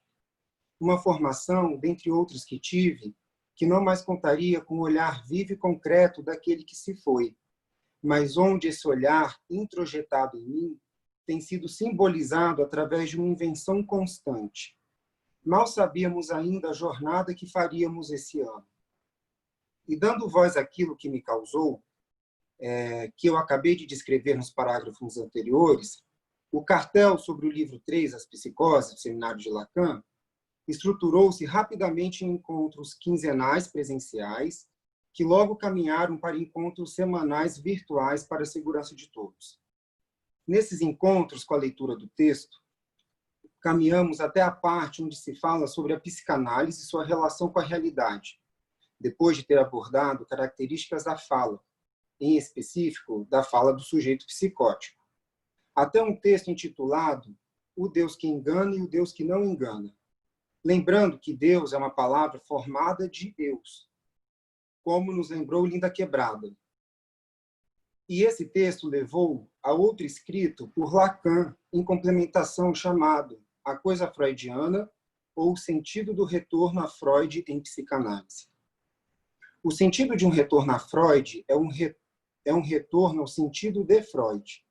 Uma formação, dentre outras que tive, que não mais contaria com o olhar vivo e concreto daquele que se foi, mas onde esse olhar, introjetado em mim, tem sido simbolizado através de uma invenção constante. Mal sabíamos ainda a jornada que faríamos esse ano. E dando voz àquilo que me causou, que eu acabei de descrever nos parágrafos anteriores, o cartel sobre o livro 3, As Psicoses, do Seminário de Lacan, estruturou-se rapidamente em encontros quinzenais presenciais, que logo caminharam para encontros semanais virtuais para a segurança de todos. Nesses encontros com a leitura do texto, caminhamos até a parte onde se fala sobre a psicanálise e sua relação com a realidade, depois de ter abordado características da fala, em específico, da fala do sujeito psicótico. Até um texto intitulado O Deus que Engana e o Deus que Não Engana. Lembrando que Deus é uma palavra formada de eus, como nos lembrou Linda Quebrada. E esse texto levou a outro escrito por Lacan, em complementação, chamado A Coisa Freudiana, ou O Sentido do Retorno a Freud em Psicanálise. O sentido de um retorno a Freud é um retorno ao sentido de Freud.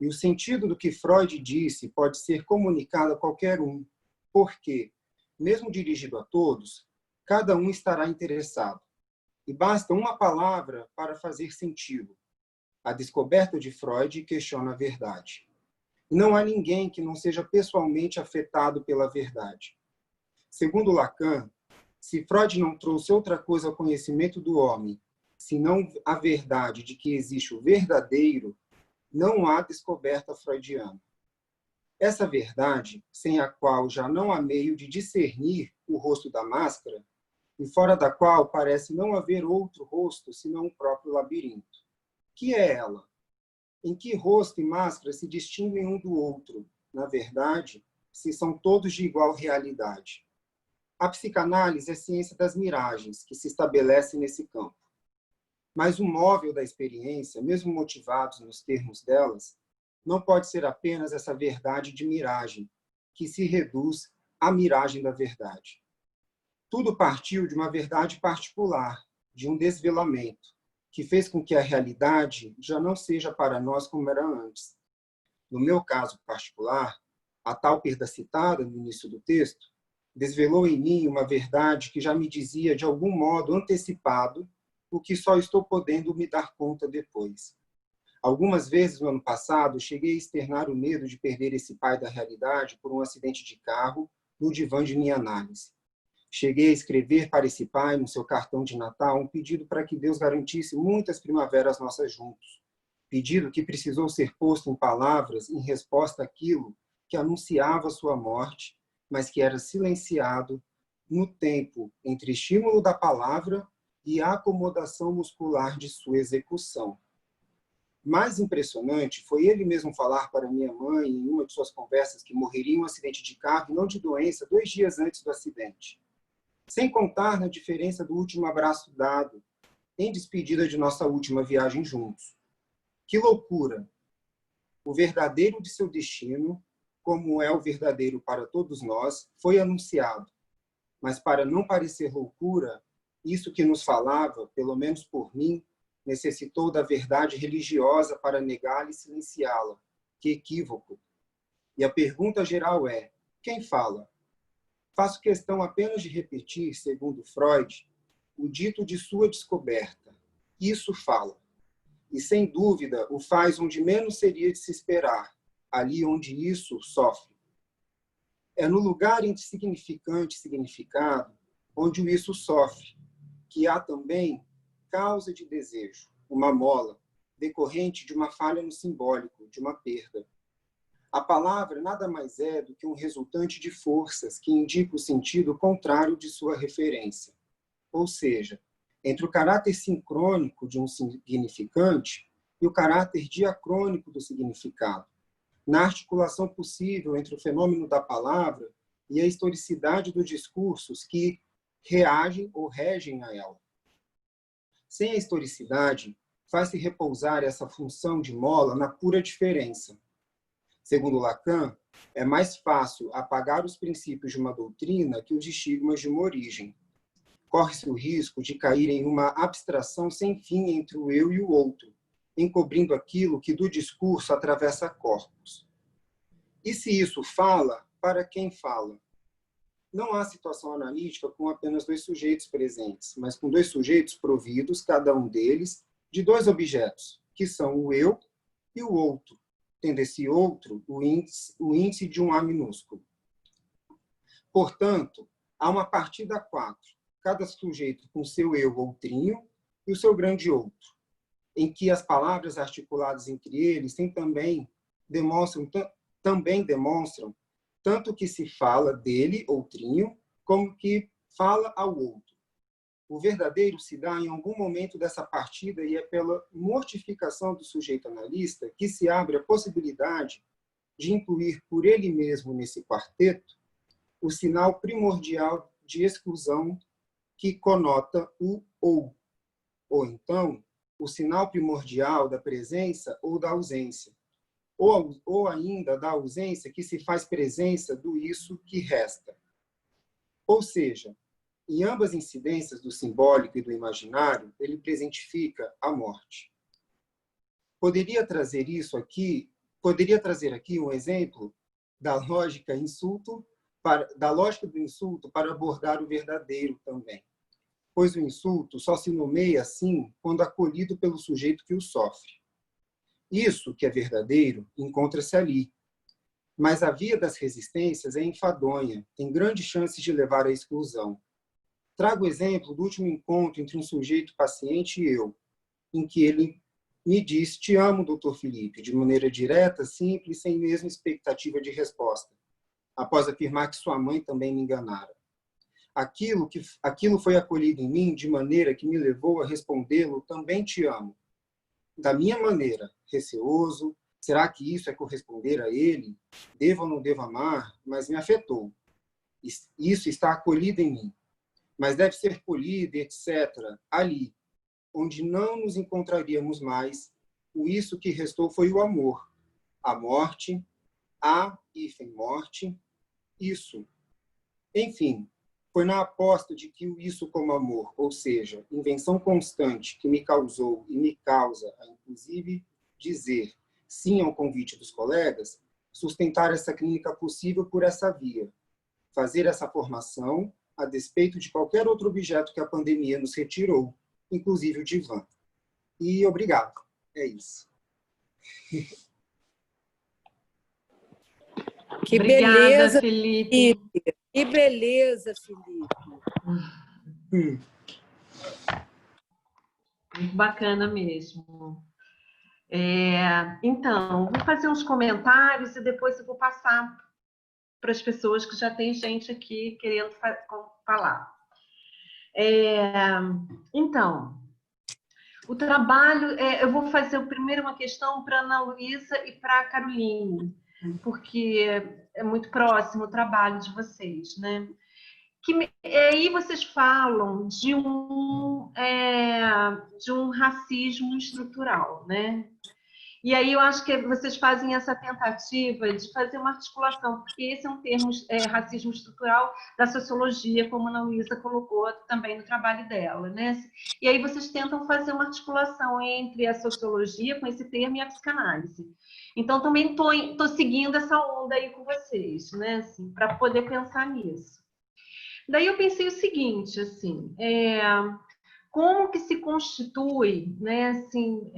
E o sentido do que Freud disse pode ser comunicado a qualquer um, porque, mesmo dirigido a todos, cada um estará interessado. E basta uma palavra para fazer sentido. A descoberta de Freud questiona a verdade. Não há ninguém que não seja pessoalmente afetado pela verdade. Segundo Lacan, se Freud não trouxe outra coisa ao conhecimento do homem, senão a verdade de que existe o verdadeiro, não há descoberta freudiana. Essa verdade, sem a qual já não há meio de discernir o rosto da máscara, e fora da qual parece não haver outro rosto senão o próprio labirinto. Que é ela? Em que rosto e máscara se distinguem um do outro? Na verdade, se são todos de igual realidade. A psicanálise é a ciência das miragens que se estabelece nesse campo. Mas o móvel da experiência, mesmo motivados nos termos delas, não pode ser apenas essa verdade de miragem, que se reduz à miragem da verdade. Tudo partiu de uma verdade particular, de um desvelamento, que fez com que a realidade já não seja para nós como era antes. No meu caso particular, a tal perda citada no início do texto desvelou em mim uma verdade que já me dizia de algum modo antecipado o que só estou podendo me dar conta depois. Algumas vezes no ano passado, cheguei a externar o medo de perder esse pai da realidade por um acidente de carro no divã de minha análise. Cheguei a escrever para esse pai, no seu cartão de Natal, um pedido para que Deus garantisse muitas primaveras nossas juntos. Pedido que precisou ser posto em palavras em resposta àquilo que anunciava sua morte, mas que era silenciado no tempo entre estímulo da palavra e a acomodação muscular de sua execução. Mais impressionante foi ele mesmo falar para minha mãe, em uma de suas conversas, que morreria em um acidente de carro e não de doença 2 dias antes do acidente. Sem contar na diferença do último abraço dado, em despedida de nossa última viagem juntos. Que loucura! O verdadeiro de seu destino, como é o verdadeiro para todos nós, foi anunciado. Mas para não parecer loucura, isso que nos falava, pelo menos por mim, necessitou da verdade religiosa para negá-la e silenciá-la. Que equívoco! E a pergunta geral é: quem fala? Faço questão apenas de repetir, segundo Freud, o dito de sua descoberta. Isso fala. E, sem dúvida, o faz onde menos seria de se esperar, ali onde isso sofre. É no lugar entre significante e significado, onde o isso sofre, que há também causa de desejo, uma mola, decorrente de uma falha no simbólico, de uma perda. A palavra nada mais é do que um resultante de forças que indica o sentido contrário de sua referência. Ou seja, entre o caráter sincrônico de um significante e o caráter diacrônico do significado, na articulação possível entre o fenômeno da palavra e a historicidade dos discursos que reagem ou regem a ela. Sem a historicidade, faz-se repousar essa função de mola na pura diferença. Segundo Lacan, é mais fácil apagar os princípios de uma doutrina que os estigmas de uma origem. Corre-se o risco de cair em uma abstração sem fim entre o eu e o outro, encobrindo aquilo que do discurso atravessa corpos. E se isso fala, para quem fala? Não há situação analítica com apenas 2 sujeitos presentes, mas com 2 sujeitos providos, cada um deles, de 2 objetos, que são o eu e o outro, tendo esse outro o índice de um A minúsculo. Portanto, há uma partida 4, cada sujeito com seu eu outrinho e o seu grande outro, em que as palavras articuladas entre eles também demonstram tanto que se fala dele, outrinho, como que fala ao outro. O verdadeiro se dá em algum momento dessa partida e é pela mortificação do sujeito analista que se abre a possibilidade de incluir por ele mesmo nesse quarteto o sinal primordial de exclusão que conota o ou então o sinal primordial da presença ou da ausência, ou ainda da ausência que se faz presença do isso que resta. Ou seja, em ambas incidências do simbólico e do imaginário, ele presentifica a morte. Poderia trazer aqui um exemplo da lógica do insulto para abordar o verdadeiro também, pois o insulto só se nomeia assim quando acolhido pelo sujeito que o sofre. Isso que é verdadeiro encontra-se ali, mas a via das resistências é enfadonha, tem grandes chances de levar à exclusão. Trago o exemplo do último encontro entre um sujeito paciente e eu, em que ele me diz: "Te amo, Dr. Felipe", de maneira direta, simples, sem mesmo expectativa de resposta, após afirmar que sua mãe também me enganara. Aquilo foi acolhido em mim de maneira que me levou a respondê-lo: "Também te amo". Da minha maneira, receoso, será que isso é corresponder a ele? Devo ou não devo amar? Mas me afetou. Isso está acolhido em mim. Mas deve ser polido, etc. Ali, onde não nos encontraríamos mais, o isso que restou foi o amor. A morte, morte, isso. Enfim, foi na aposta de que o isso como amor, ou seja, invenção constante que me causou e me causa a, inclusive, dizer sim ao convite dos colegas, sustentar essa clínica possível por essa via, fazer essa formação a despeito de qualquer outro objeto que a pandemia nos retirou, inclusive o divã. E obrigado. É isso. Que Obrigada, beleza, Felipe. Que beleza, Felipe. Muito bacana mesmo. Então, vou fazer uns comentários e depois eu vou passar para as pessoas, que já tem gente aqui querendo falar. Então, o trabalho... eu vou fazer primeiro uma questão para a Ana Luísa e para a Caroline, porque é muito próximo o trabalho de vocês, né? Aí vocês falam de um racismo estrutural, né? E aí eu acho que vocês fazem essa tentativa de fazer uma articulação, porque esse é um termo, racismo estrutural, da sociologia, como a Ana Luísa colocou também no trabalho dela, né? E aí vocês tentam fazer uma articulação entre a sociologia, com esse termo, e a psicanálise. Então, também estou seguindo essa onda aí com vocês, né? Assim, para poder pensar nisso. Daí eu pensei o seguinte, assim, como que se constitui, né, assim,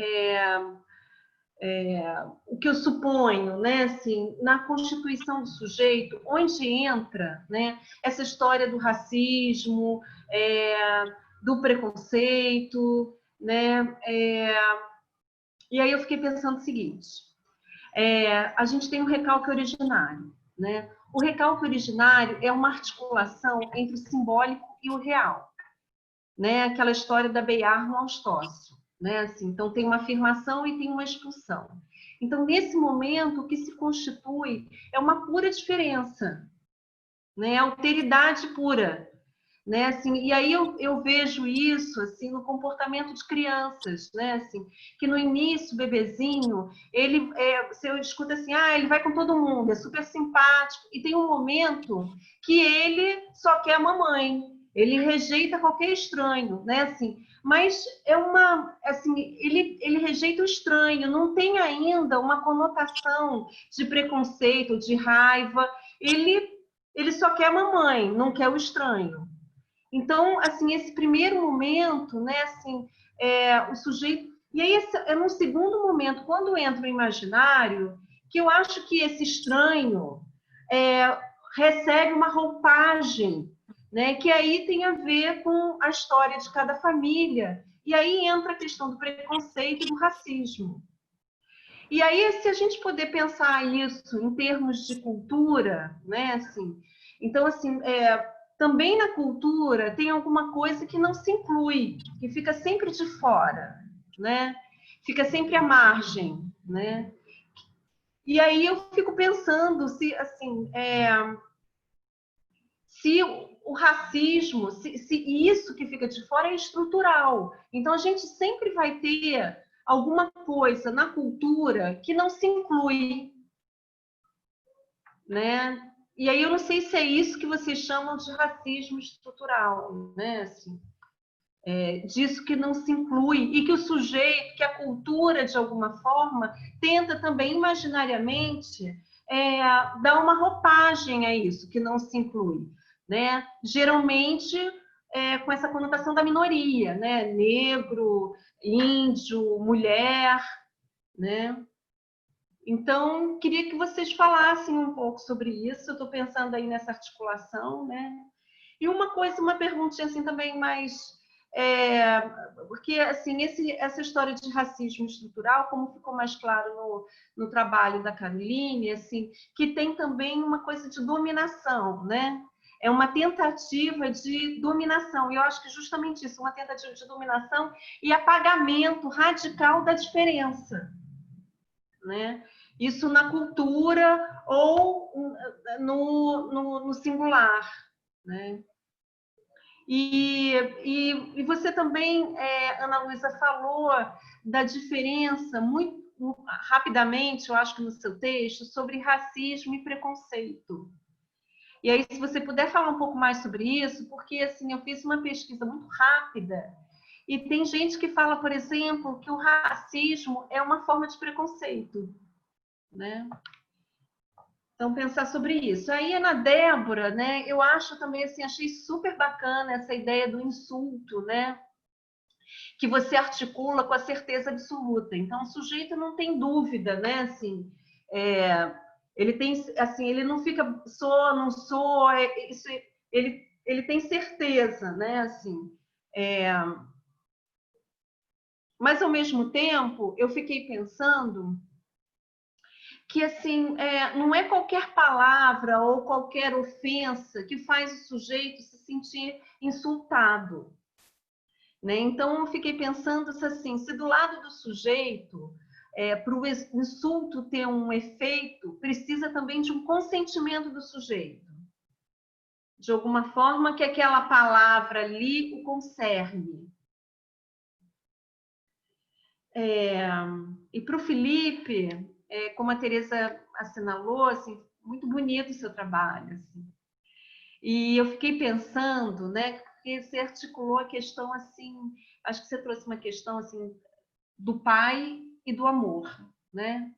o que eu suponho, né, assim, na constituição do sujeito, onde entra, né, essa história do racismo, do preconceito, né, e aí eu fiquei pensando o seguinte: a gente tem um recalque originário, né? O recalque originário é uma articulação entre o simbólico e o real, né? Aquela história da Bayard no Eustócio, né? Assim, então tem uma afirmação e tem uma expulsão. Então, nesse momento, o que se constitui é uma pura diferença, né? Alteridade pura, né? Assim, e aí eu vejo isso assim no comportamento de crianças, né? Assim, que no início, o bebezinho, ele você escuta assim: ele vai com todo mundo, é super simpático, e tem um momento que ele só quer a mamãe, ele rejeita qualquer estranho, né? Assim, mas ele rejeita o estranho, não tem ainda uma conotação de preconceito, de raiva, ele só quer a mamãe, não quer o estranho. Então, assim, esse primeiro momento, né, assim, o sujeito... E aí, é num segundo momento, quando entra o imaginário, que eu acho que esse estranho recebe uma roupagem, né, que aí tem a ver com a história de cada família. E aí entra a questão do preconceito e do racismo. E aí, se a gente poder pensar isso em termos de cultura, né, assim, então, assim, também na cultura tem alguma coisa que não se inclui, que fica sempre de fora, né? Fica sempre à margem, né? E aí eu fico pensando se, assim, se o racismo, se isso que fica de fora é estrutural. Então, a gente sempre vai ter alguma coisa na cultura que não se inclui, né? E aí eu não sei se é isso que vocês chamam de racismo estrutural, né? Assim, disso que não se inclui e que o sujeito, que a cultura, de alguma forma, tenta também imaginariamente dar uma roupagem a isso que não se inclui, né? Geralmente com essa conotação da minoria, né? Negro, índio, mulher, né? Então, queria que vocês falassem um pouco sobre isso. Eu estou pensando aí nessa articulação, né? E uma perguntinha assim também mais... porque, assim, essa história de racismo estrutural, como ficou mais claro no trabalho da Caroline, assim, que tem também uma coisa de dominação, né? É uma tentativa de dominação. E eu acho que justamente isso, uma tentativa de dominação e apagamento radical da diferença, né? Isso na cultura ou no singular, né? E você também, Ana Luísa, falou da diferença, muito rapidamente, eu acho que no seu texto, sobre racismo e preconceito. E aí, se você puder falar um pouco mais sobre isso, porque assim, eu fiz uma pesquisa muito rápida e tem gente que fala, por exemplo, que o racismo é uma forma de preconceito, né? Então, pensar sobre isso. Aí, Ana Débora, né, eu acho também, assim, achei super bacana essa ideia do insulto, né, que você articula com a certeza absoluta. Então, o sujeito não tem dúvida, né, assim, ele tem, assim, ele não fica, sou, não sou, isso, ele tem certeza, né, assim, mas, ao mesmo tempo, eu fiquei pensando que assim não é qualquer palavra ou qualquer ofensa que faz o sujeito se sentir insultado, né? Então eu fiquei pensando assim, se do lado do sujeito para o insulto ter um efeito, precisa também de um consentimento do sujeito, de alguma forma que aquela palavra ali o concerne. E para o Felipe, como a Teresa assinalou, assim, muito bonito o seu trabalho. Assim. E eu fiquei pensando, né, que você articulou a questão assim, acho que você trouxe uma questão assim do pai e do amor, né?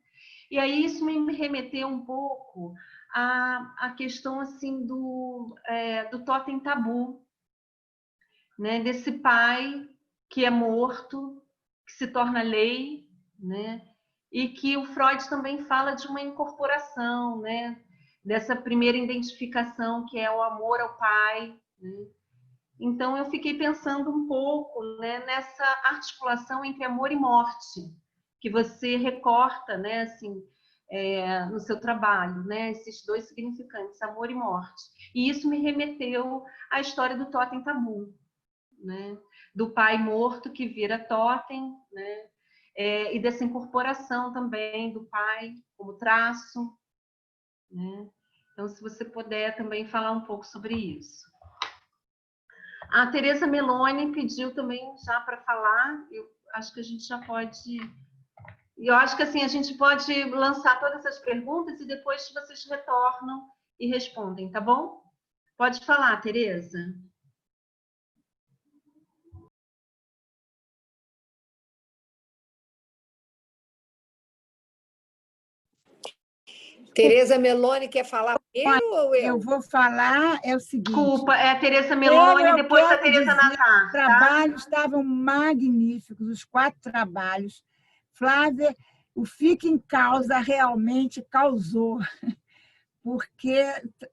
E aí isso me remeteu um pouco à questão assim do totem tabu, né? Desse pai que é morto, que se torna lei, né? E que o Freud também fala de uma incorporação, né? Dessa primeira identificação que é o amor ao pai, né? Então eu fiquei pensando um pouco, né, nessa articulação entre amor e morte que você recorta, né, assim, no seu trabalho, né, esses dois significantes, amor e morte. E isso me remeteu à história do totem tabu, né, do pai morto que vira totem, né, e dessa incorporação também do pai como traço, né? Então, se você puder também falar um pouco sobre isso. A Teresa Meloni pediu também já para falar, eu acho que a gente já pode... Eu acho que assim, a gente pode lançar todas essas perguntas e depois vocês retornam e respondem, tá bom? Pode falar, Teresa. Teresa Meloni quer falar primeiro ou eu? Eu vou falar, é o seguinte... Desculpa, é a Teresa Meloni, depois a Teresa Natar. Os trabalhos estavam magníficos, os 4 trabalhos. Flávia, o Fica em Causa realmente causou, porque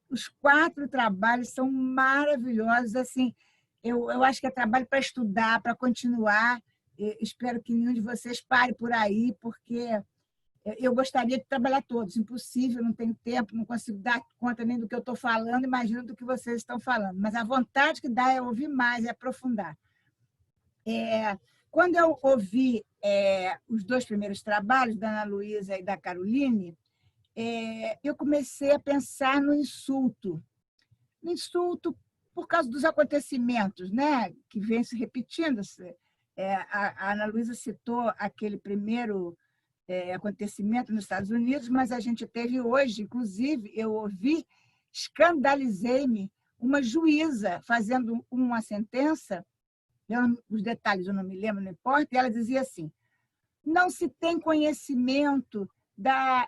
os 4 trabalhos são maravilhosos. Assim, eu acho que é trabalho para estudar, para continuar. Eu espero que nenhum de vocês pare por aí, porque Eu gostaria de trabalhar todos, impossível, não tenho tempo, não consigo dar conta nem do que eu estou falando, imagino do que vocês estão falando. Mas a vontade que dá é ouvir mais, é aprofundar. Quando eu ouvi os 2 primeiros trabalhos, da Ana Luísa e da Caroline, eu comecei a pensar no insulto. No insulto por causa dos acontecimentos, né, que vem se repetindo. A Ana Luísa citou aquele primeiro acontecimento nos Estados Unidos, mas a gente teve hoje, inclusive, eu ouvi, escandalizei-me, uma juíza fazendo uma sentença, os detalhes eu não me lembro, não importa, e ela dizia assim: não se tem conhecimento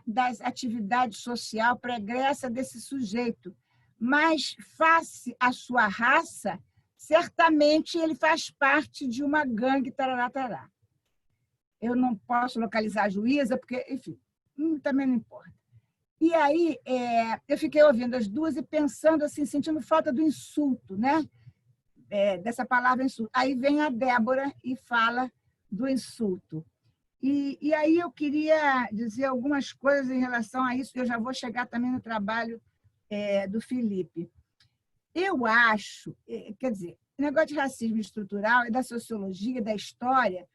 das atividades social pregressa desse sujeito, mas, face à sua raça, certamente ele faz parte de uma gangue tarará. Eu não posso localizar a juíza, porque, enfim, também não importa. E aí, eu fiquei ouvindo as duas e pensando assim, sentindo falta do insulto, né? Dessa palavra insulto. Aí vem a Débora e fala do insulto. E aí eu queria dizer algumas coisas em relação a isso, que eu já vou chegar também no trabalho do Felipe. Eu acho, quer dizer, o negócio de racismo estrutural e da sociologia, da história,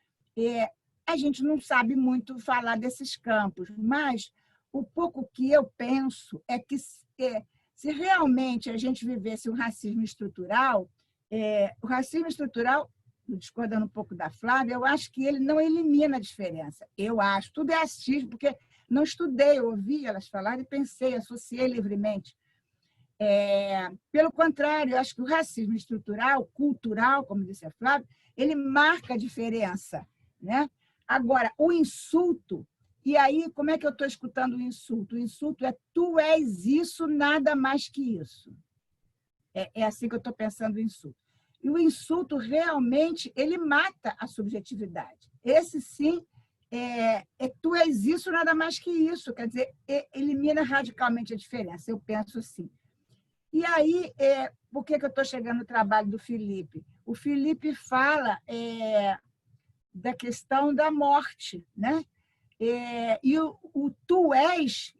a gente não sabe muito falar desses campos, mas o pouco que eu penso é que se realmente a gente vivesse um racismo estrutural, o racismo estrutural, discordando um pouco da Flávia, eu acho que ele não elimina a diferença. Eu acho, tudo é achismo, porque não estudei, eu ouvi elas falarem e pensei, associei livremente. Pelo contrário, eu acho que o racismo estrutural, cultural, como disse a Flávia, ele marca a diferença, né? Agora, o insulto, e aí como é que eu estou escutando o insulto? O insulto é: tu és isso, nada mais que isso. É assim que eu estou pensando o insulto. E o insulto, realmente, ele mata a subjetividade. Esse, sim, tu és isso, nada mais que isso. Quer dizer, elimina radicalmente a diferença. Eu penso assim. E aí, por que eu estou chegando no trabalho do Felipe? O Felipe fala da questão da morte, né? E o tu és,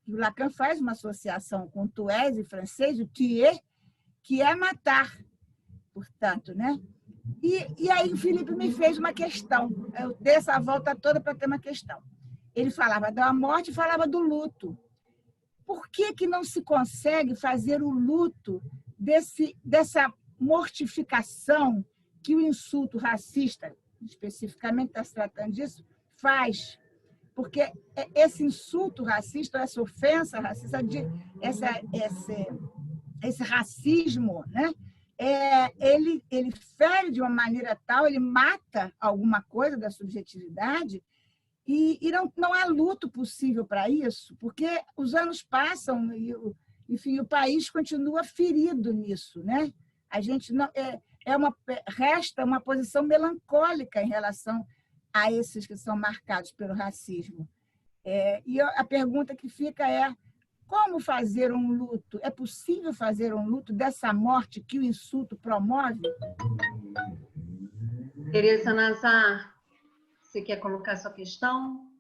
o Lacan faz uma associação com tu és em francês, o tu es, que é matar, portanto, né? E aí o Felipe me fez uma questão, eu dei essa volta toda para ter uma questão. Ele falava da morte e falava do luto. Por que não se consegue fazer o luto dessa mortificação que o insulto racista, especificamente está se tratando disso, faz? Porque esse insulto racista, essa ofensa racista, esse racismo, né? Ele fere de uma maneira tal, ele mata alguma coisa da subjetividade, e não há luto possível para isso, porque os anos passam e, enfim, o país continua ferido nisso, né? A gente não resta uma posição melancólica em relação a esses que são marcados pelo racismo. E a pergunta que fica é: como fazer um luto? É possível fazer um luto dessa morte que o insulto promove? Tereza Nazar, você quer colocar sua questão?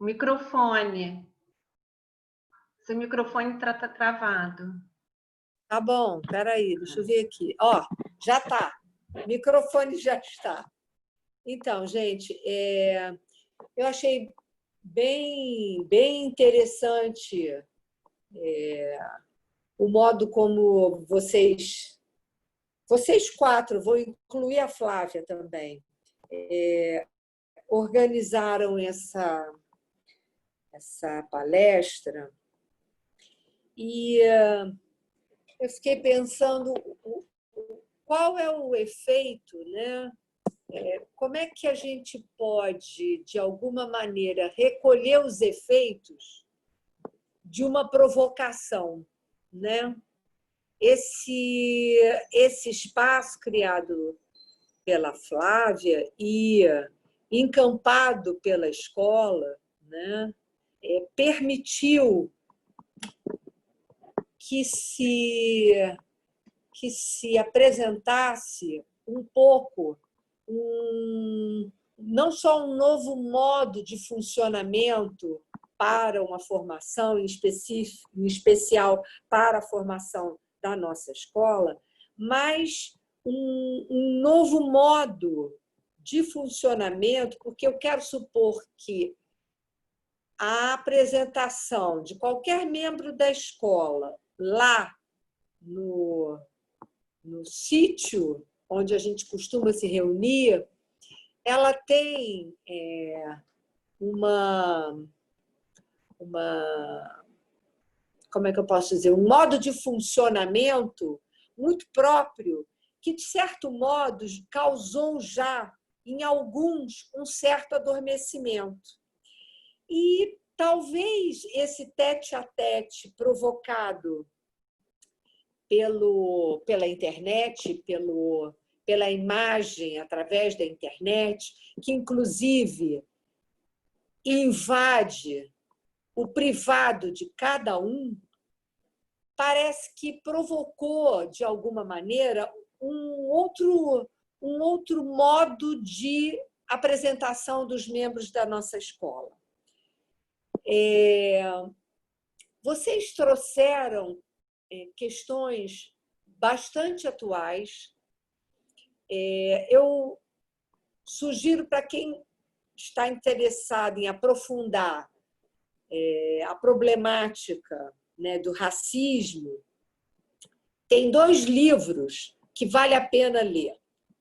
O microfone. Seu microfone está travado. Tá bom, peraí, deixa eu ver aqui. Ó, já está. O microfone já está. Então, gente, eu achei bem interessante o modo como vocês 4, vou incluir a Flávia também, organizaram essa palestra. E eu fiquei pensando qual é o efeito, né? Como é que a gente pode, de alguma maneira, recolher os efeitos de uma provocação, né? Esse espaço criado pela Flávia e encampado pela escola, né? Permitiu que se apresentasse um pouco, não só um novo modo de funcionamento para uma formação, em especial para a formação da nossa escola, mas um novo modo de funcionamento, porque eu quero supor que a apresentação de qualquer membro da escola lá no sítio onde a gente costuma se reunir, ela tem como é que eu posso dizer, um modo de funcionamento muito próprio, que, de certo modo, causou já, em alguns, um certo adormecimento. E talvez esse tete-a-tete provocado pela internet, pela imagem através da internet, que, inclusive, invade o privado de cada um, parece que provocou, de alguma maneira, um outro modo de apresentação dos membros da nossa escola. Vocês trouxeram questões bastante atuais. Eu sugiro para quem está interessado em aprofundar a problemática, né, do racismo, tem 2 livros que vale a pena ler.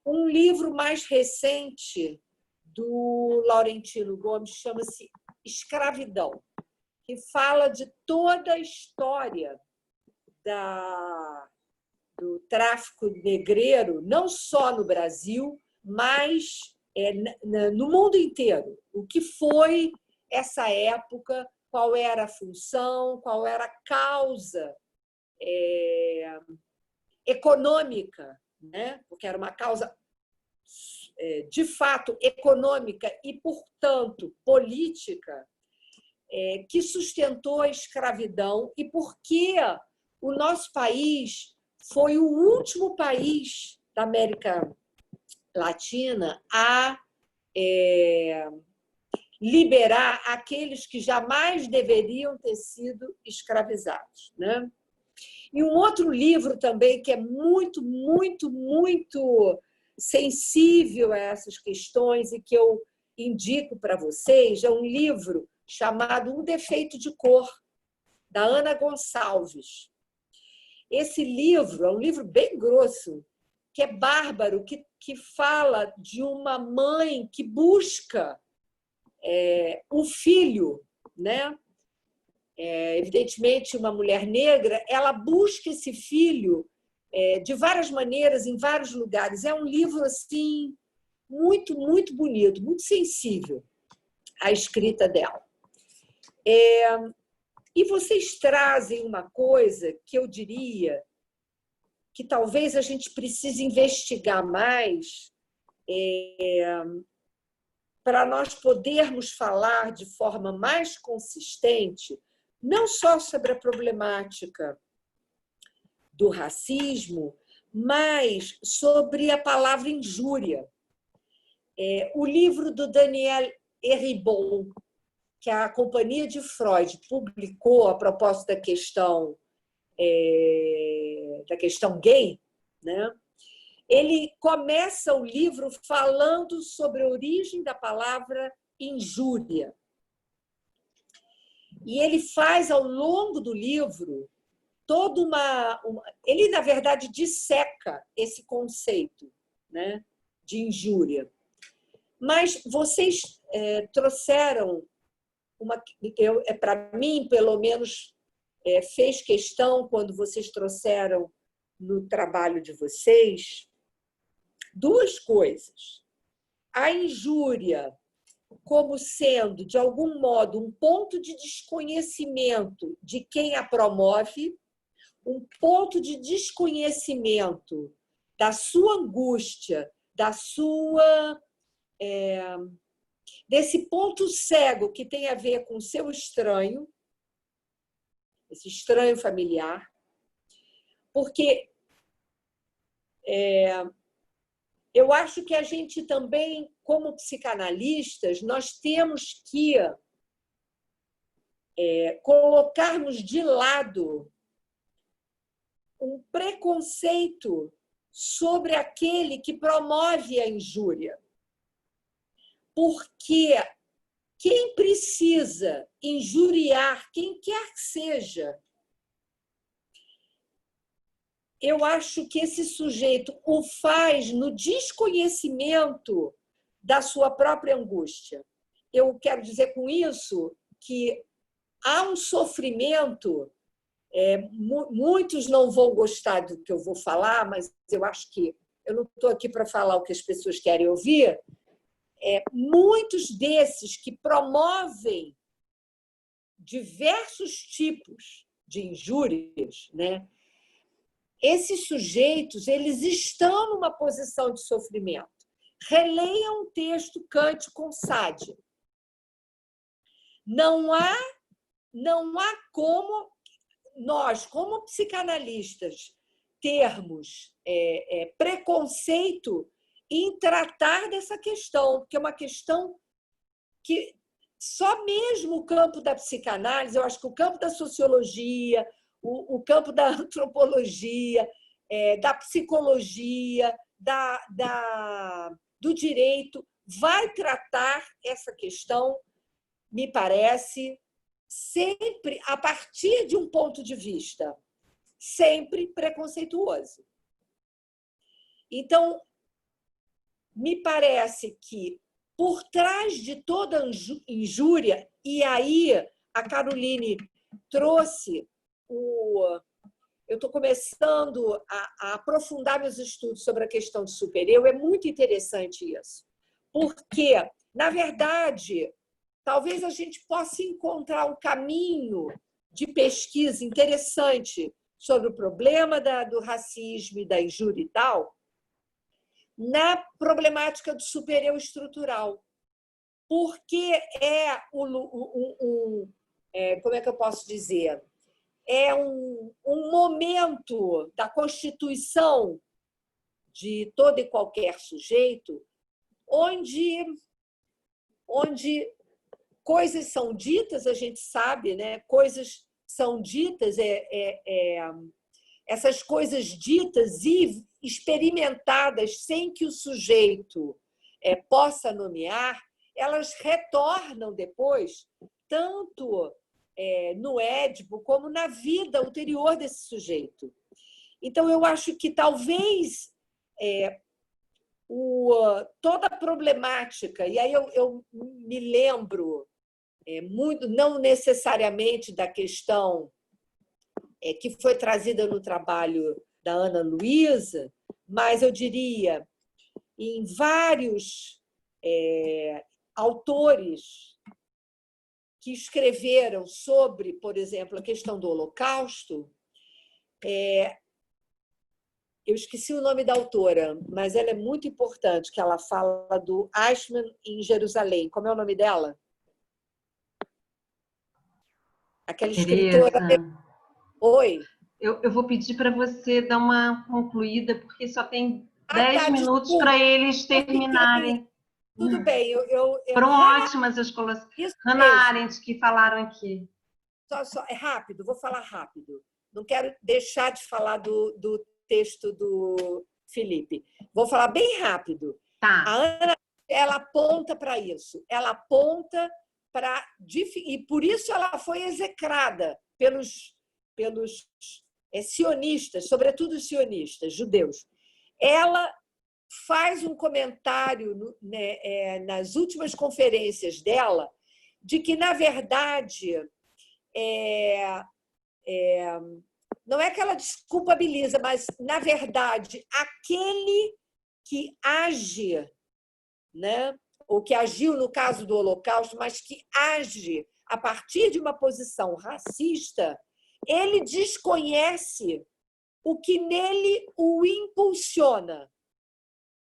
Um livro mais recente do Laurentino Gomes chama-se Escravidão, que fala de toda a história do tráfico negreiro, não só no Brasil, mas no mundo inteiro. O que foi essa época, qual era a função, qual era a causa econômica, né? Porque era uma causa, de fato, econômica e, portanto, política, que sustentou a escravidão e por que o nosso país foi o último país da América Latina a liberar aqueles que jamais deveriam ter sido escravizados, né? E um outro livro também que é muito, muito, muito sensível a essas questões e que eu indico para vocês é um livro chamado Um Defeito de Cor, da Ana Gonçalves. Esse livro é um livro bem grosso, que é bárbaro, que fala de uma mãe que busca o filho, né? Evidentemente, uma mulher negra, ela busca esse filho de várias maneiras, em vários lugares. É um livro assim muito, muito bonito, muito sensível a escrita dela. E vocês trazem uma coisa que eu diria que talvez a gente precise investigar mais para nós podermos falar de forma mais consistente, não só sobre a problemática do racismo, mas sobre a palavra injúria. O livro do Daniel Eribon, que a Companhia de Freud publicou a propósito da questão gay, né? Ele começa o livro falando sobre a origem da palavra injúria. E ele faz, ao longo do livro, toda ele, na verdade, disseca esse conceito, né, de injúria. Mas vocês trouxeram para mim, pelo menos, fez questão, quando vocês trouxeram no trabalho de vocês, 2 coisas. A injúria como sendo, de algum modo, um ponto de desconhecimento de quem a promove, um ponto de desconhecimento da sua angústia, desse ponto cego que tem a ver com o seu estranho, esse estranho familiar, porque eu acho que a gente também, como psicanalistas, nós temos que colocarmos de lado um preconceito sobre aquele que promove a injúria. Porque quem precisa injuriar quem quer que seja, eu acho que esse sujeito o faz no desconhecimento da sua própria angústia. Eu quero dizer com isso que há um sofrimento, muitos não vão gostar do que eu vou falar, mas eu acho que eu não estou aqui para falar o que as pessoas querem ouvir. Muitos desses que promovem diversos tipos de injúrias, né? Esses sujeitos, eles estão numa posição de sofrimento. Releiam o texto Kant com Sade. Não há como nós, como psicanalistas, termos preconceito em tratar dessa questão, porque é uma questão que só mesmo o campo da psicanálise, eu acho que o campo da sociologia, o campo da antropologia, da psicologia, do direito, vai tratar essa questão, me parece, sempre a partir de um ponto de vista sempre preconceituoso. Então, me parece que, por trás de toda injúria, e aí a Caroline trouxe eu estou começando a aprofundar meus estudos sobre a questão do supereu, é muito interessante isso, porque, na verdade, talvez a gente possa encontrar um caminho de pesquisa interessante sobre o problema do racismo e da injúria e tal, na problemática do supereu estrutural, porque como é que eu posso dizer? É um momento da constituição de todo e qualquer sujeito onde coisas são ditas, a gente sabe, né? Coisas são ditas, essas coisas ditas e experimentadas sem que o sujeito possa nomear, elas retornam depois, tanto no Édipo como na vida ulterior desse sujeito. Então, eu acho que talvez toda a problemática, e aí eu me lembro muito, não necessariamente da questão que foi trazida no trabalho da Ana Luísa, mas eu diria em vários autores que escreveram sobre, por exemplo, a questão do Holocausto. Eu esqueci o nome da autora, mas ela é muito importante, que ela fala do Eichmann em Jerusalém. Como é o nome dela? Aquela escritora... Oi? Eu vou pedir para você dar uma concluída, porque só tem 10 minutos para eles terminarem. Tudo bem. Foram ótimas as colações. Hannah Arendt, que falaram aqui. É rápido, vou falar rápido. Não quero deixar de falar do texto do Felipe. Vou falar bem rápido. Tá. A Ana, ela aponta para isso. Ela aponta para... E por isso ela foi execrada pelos sionistas, sobretudo os sionistas, judeus. Ela faz um comentário nas últimas conferências dela de que, na verdade, não é que ela desculpabiliza, mas, na verdade, aquele que age, né, ou que agiu no caso do Holocausto, mas que age a partir de uma posição racista, ele desconhece o que nele o impulsiona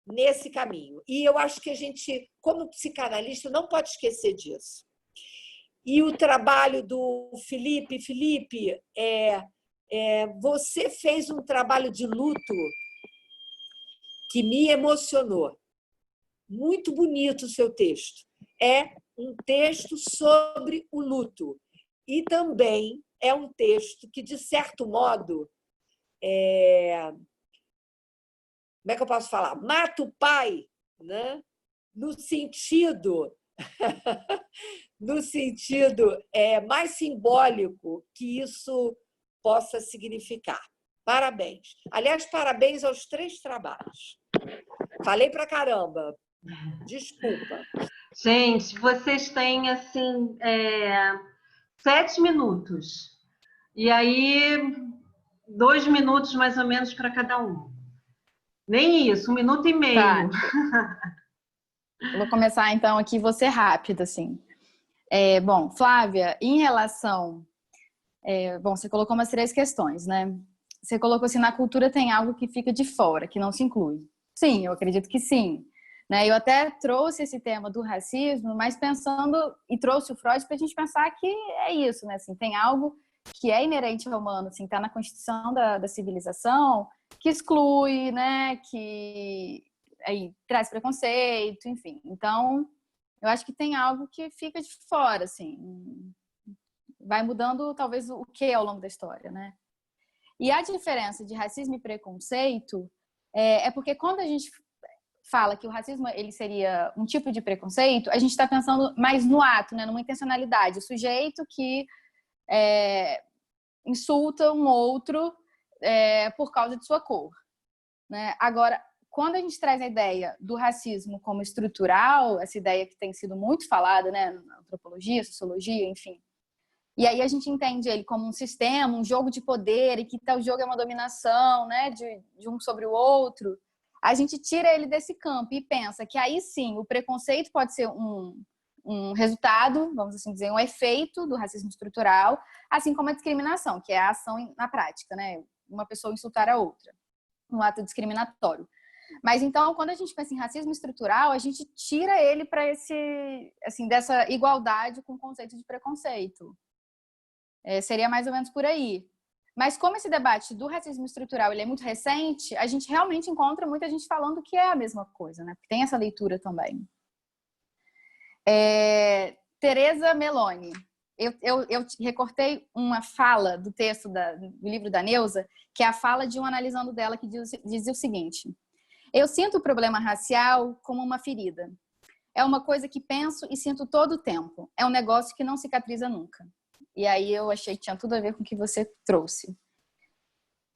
nesse caminho. E eu acho que a gente, como psicanalista, não pode esquecer disso. E o trabalho do Felipe Você fez um trabalho de luto que me emocionou. Muito bonito o seu texto. É um texto sobre o luto. E também é um texto que, de certo modo, como é que eu posso falar? Mata o pai, né? No sentido mais simbólico que isso possa significar. Parabéns. Aliás, parabéns aos 3 trabalhos. Falei pra caramba. Desculpa. Gente, vocês têm, assim, 7 minutos. E aí, 2 minutos, mais ou menos, para cada um. Nem isso, 1 minuto e meio. Tá. Eu vou começar, então, aqui, vou ser rápida, assim. Bom, Flávia, em relação... bom, você colocou umas 3 questões, né? Você colocou assim, na cultura tem algo que fica de fora, que não se inclui. Sim, eu acredito que sim. Né? Eu até trouxe esse tema do racismo, mas pensando, e trouxe o Freud para a gente pensar que é isso, né? Assim, tem algo que é inerente ao humano, assim, está na constituição da civilização, que exclui, né? Que aí, traz preconceito, enfim. Então, eu acho que tem algo que fica de fora, assim. Vai mudando, talvez, o que ao longo da história, né? E a diferença de racismo e preconceito é porque quando a gente fala que o racismo ele seria um tipo de preconceito, a gente está pensando mais no ato, né? Numa intencionalidade. O sujeito que insulta um outro por causa de sua cor, né? Agora, quando a gente traz a ideia do racismo como estrutural, essa ideia que tem sido muito falada, né? Na antropologia, sociologia, enfim. E aí a gente entende ele como um sistema, um jogo de poder, e que tal jogo é uma dominação, né, de um sobre o outro. A gente tira ele desse campo e pensa que aí sim o preconceito pode ser um resultado, vamos assim dizer, um efeito do racismo estrutural, assim como a discriminação, que é a ação na prática, né, uma pessoa insultar a outra, um ato discriminatório. Mas então, quando a gente pensa em racismo estrutural, a gente tira ele para dessa igualdade com o conceito de preconceito. Seria mais ou menos por aí. Mas como esse debate do racismo estrutural ele é muito recente, a gente realmente encontra muita gente falando que é a mesma coisa, né? Porque tem essa leitura também. Teresa Meloni. Eu recortei uma fala do texto do livro da Neuza, que é a fala de um analisando dela, que dizia o seguinte: eu sinto o problema racial como uma ferida. É uma coisa que penso e sinto todo o tempo. É um negócio que não cicatriza nunca. E aí eu achei que tinha tudo a ver com o que você trouxe.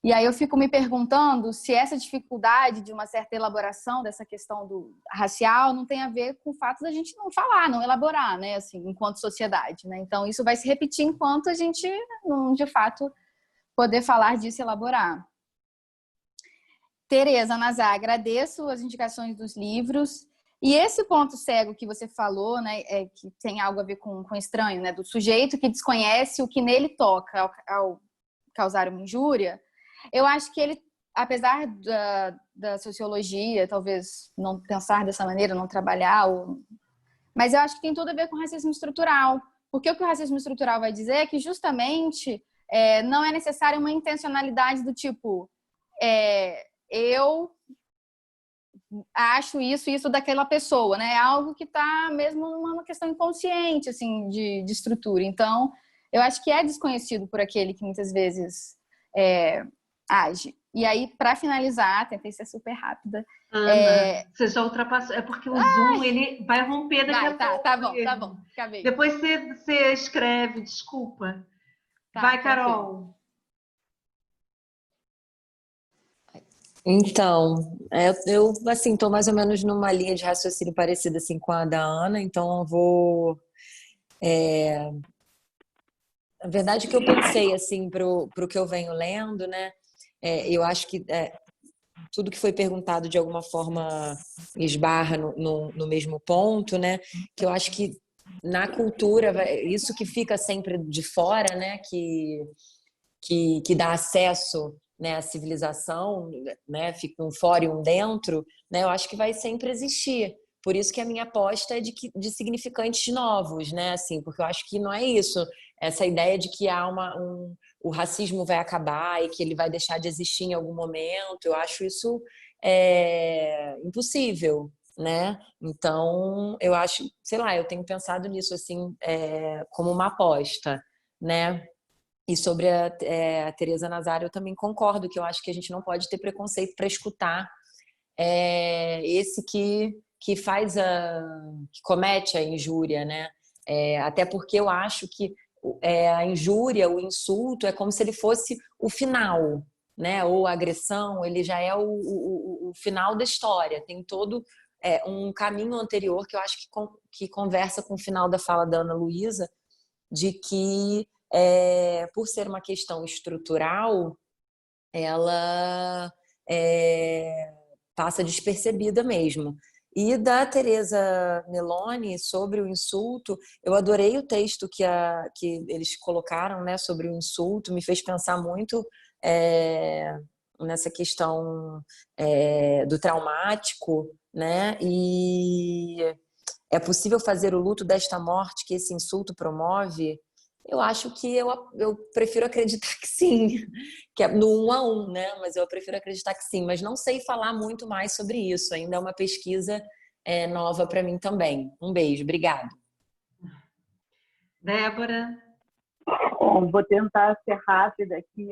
E aí eu fico me perguntando se essa dificuldade de uma certa elaboração dessa questão do racial não tem a ver com o fato da gente não falar, não elaborar, né, assim, enquanto sociedade, né? Então isso vai se repetir enquanto a gente não, de fato, poder falar disso e elaborar. Tereza Nazar, agradeço as indicações dos livros. E esse ponto cego que você falou, né, que tem algo a ver com estranho, né, do sujeito que desconhece o que nele toca ao causar uma injúria, eu acho que ele, apesar da sociologia, talvez não pensar dessa maneira, não trabalhar, mas eu acho que tem tudo a ver com racismo estrutural. Porque o que o racismo estrutural vai dizer é que justamente não é necessária uma intencionalidade do tipo eu acho isso daquela pessoa, né? É algo que está mesmo numa questão inconsciente, assim, de estrutura. Então, eu acho que é desconhecido por aquele que muitas vezes age. E aí, para finalizar, tentei ser super rápida. Ana, você já ultrapassou. É porque o Zoom ele vai romper daqui a pouco. Tá bom. Acabei. Depois você escreve, desculpa. Tá, vai, Carol. Então, eu assim, estou mais ou menos numa linha de raciocínio parecida assim, com a da Ana, então eu vou... A verdade é que eu pensei assim, pro que eu venho lendo, né? Eu acho que tudo que foi perguntado de alguma forma esbarra no mesmo ponto, né? Que eu acho que na cultura, isso que fica sempre de fora, né? Que dá acesso, né, à civilização, né? Fica um fora e um dentro, né? Eu acho que vai sempre existir. Por isso que a minha aposta é de significantes novos, né? Assim, porque eu acho que não é isso. Essa ideia de que há o racismo vai acabar e que ele vai deixar de existir em algum momento. Eu acho isso impossível, né? Então, eu acho, sei lá, eu tenho pensado nisso assim, como uma aposta, né? E sobre a Teresa Nazário, eu também concordo que eu acho que a gente não pode ter preconceito para escutar esse que faz que comete a injúria, né? Até porque eu acho que a injúria, o insulto, é como se ele fosse o final, né? Ou a agressão, ele já é o final da história. Tem todo um caminho anterior que eu acho que conversa com o final da fala da Ana Luísa, de que, por ser uma questão estrutural, ela passa despercebida mesmo. E da Teresa Meloni, sobre o insulto, eu adorei o texto que eles colocaram, né, sobre o insulto, me fez pensar muito nessa questão do traumático, né? E é possível fazer o luto desta morte que esse insulto promove? Eu acho que eu prefiro acreditar que sim, que é no 1 a 1, né? Mas eu prefiro acreditar que sim, mas não sei falar muito mais sobre isso. Ainda é uma pesquisa nova para mim também. Um beijo, obrigada. Débora? Bom, vou tentar ser rápida aqui.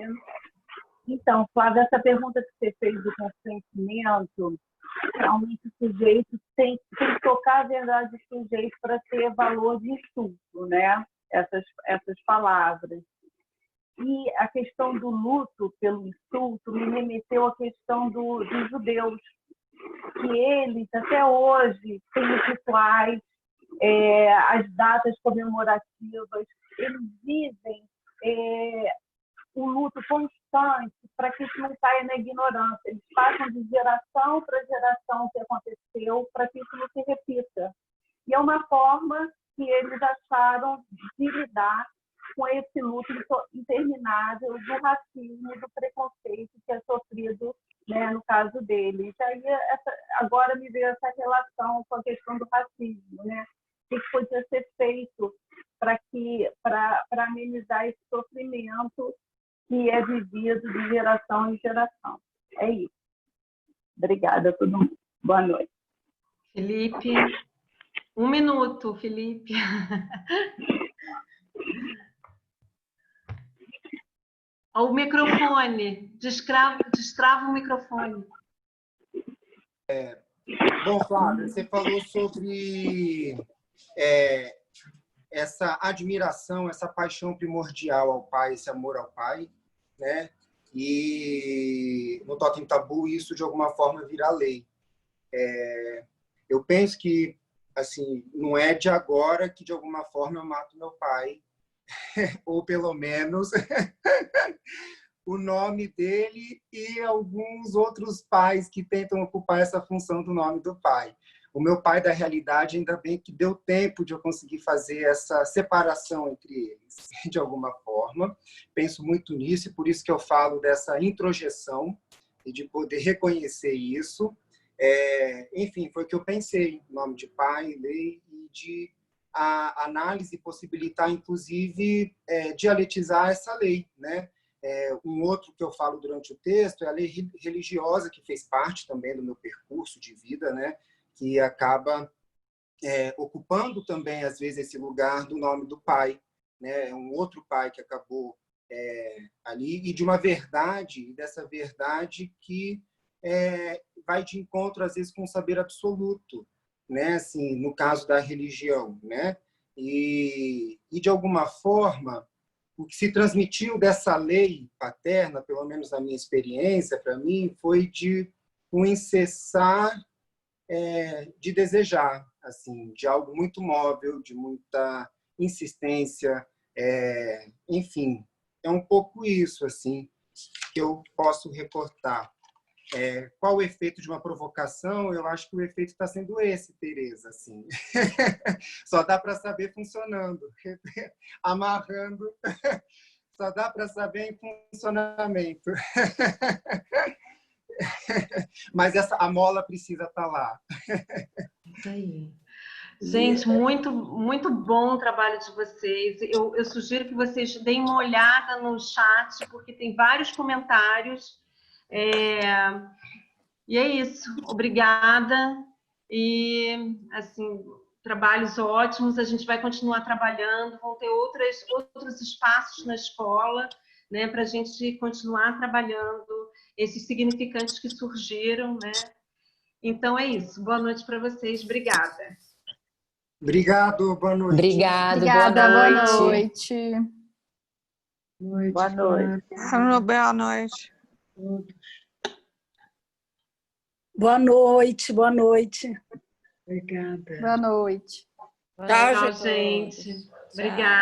Então, Flávia, essa pergunta que você fez do consentimento, realmente o sujeito tem que tocar a verdade do sujeito para ter valor de estudo, né? Essas palavras. E a questão do luto pelo insulto me remeteu à questão dos judeus, que eles, até hoje, têm os rituais, as datas comemorativas, eles vivem o luto constante para que isso não caia na ignorância. Eles passam de geração para geração o que aconteceu para que isso não se repita. E é uma forma que eles acharam de lidar com esse luto interminável do racismo, do preconceito que é sofrido, né, no caso deles. Aí, agora me veio essa relação com a questão do racismo, né? O que podia ser feito para amenizar esse sofrimento que é vivido de geração em geração. É isso. Obrigada a todo mundo. Boa noite. Felipe? 1 minuto, Felipe. O microfone. Destrava o microfone. Bom, Flávia, você falou sobre essa admiração, essa paixão primordial ao pai, esse amor ao pai, né? E no Totem Tabu isso de alguma forma vira lei. Eu penso que assim não é de agora que de alguma forma eu mato meu pai, ou pelo menos o nome dele e alguns outros pais que tentam ocupar essa função do nome do pai. O meu pai, da realidade, ainda bem que deu tempo de eu conseguir fazer essa separação entre eles, de alguma forma. Penso muito nisso e por isso que eu falo dessa introjeção e de poder reconhecer isso. Enfim, foi o que eu pensei, nome de pai, lei, e de a análise possibilitar, inclusive, dialetizar essa lei, né? Um outro que eu falo durante o texto é a lei religiosa, que fez parte também do meu percurso de vida, né? Que acaba ocupando também, às vezes, esse lugar do nome do pai, né? Um outro pai que acabou ali, e de uma verdade, e dessa verdade que vai de encontro, às vezes, com um saber absoluto, né? Assim, no caso da religião, né? E de alguma forma, o que se transmitiu dessa lei paterna, pelo menos na minha experiência, para mim, foi de um incessar de desejar, assim, de algo muito móvel, de muita insistência, enfim, é um pouco isso, assim, que eu posso recortar. Qual o efeito de uma provocação? Eu acho que o efeito está sendo esse, Tereza, assim. Só dá para saber funcionando, amarrando, só dá para saber em funcionamento. Mas a mola precisa estar lá. Isso aí. Gente, muito, muito bom o trabalho de vocês. Eu sugiro que vocês deem uma olhada no chat, porque tem vários comentários. E é isso. Obrigada. E, assim, trabalhos ótimos. A gente vai continuar trabalhando. Vão ter outros espaços na escola, né, para a gente continuar trabalhando esses significantes que surgiram, né? Então, é isso. Boa noite para vocês. Obrigada. Obrigado, boa noite. Obrigado, Obrigada, boa boa noite. noite. Boa noite. Boa noite. Boa noite, boa noite. Obrigada. Boa noite. Tchau, Tchau, gente. Obrigada.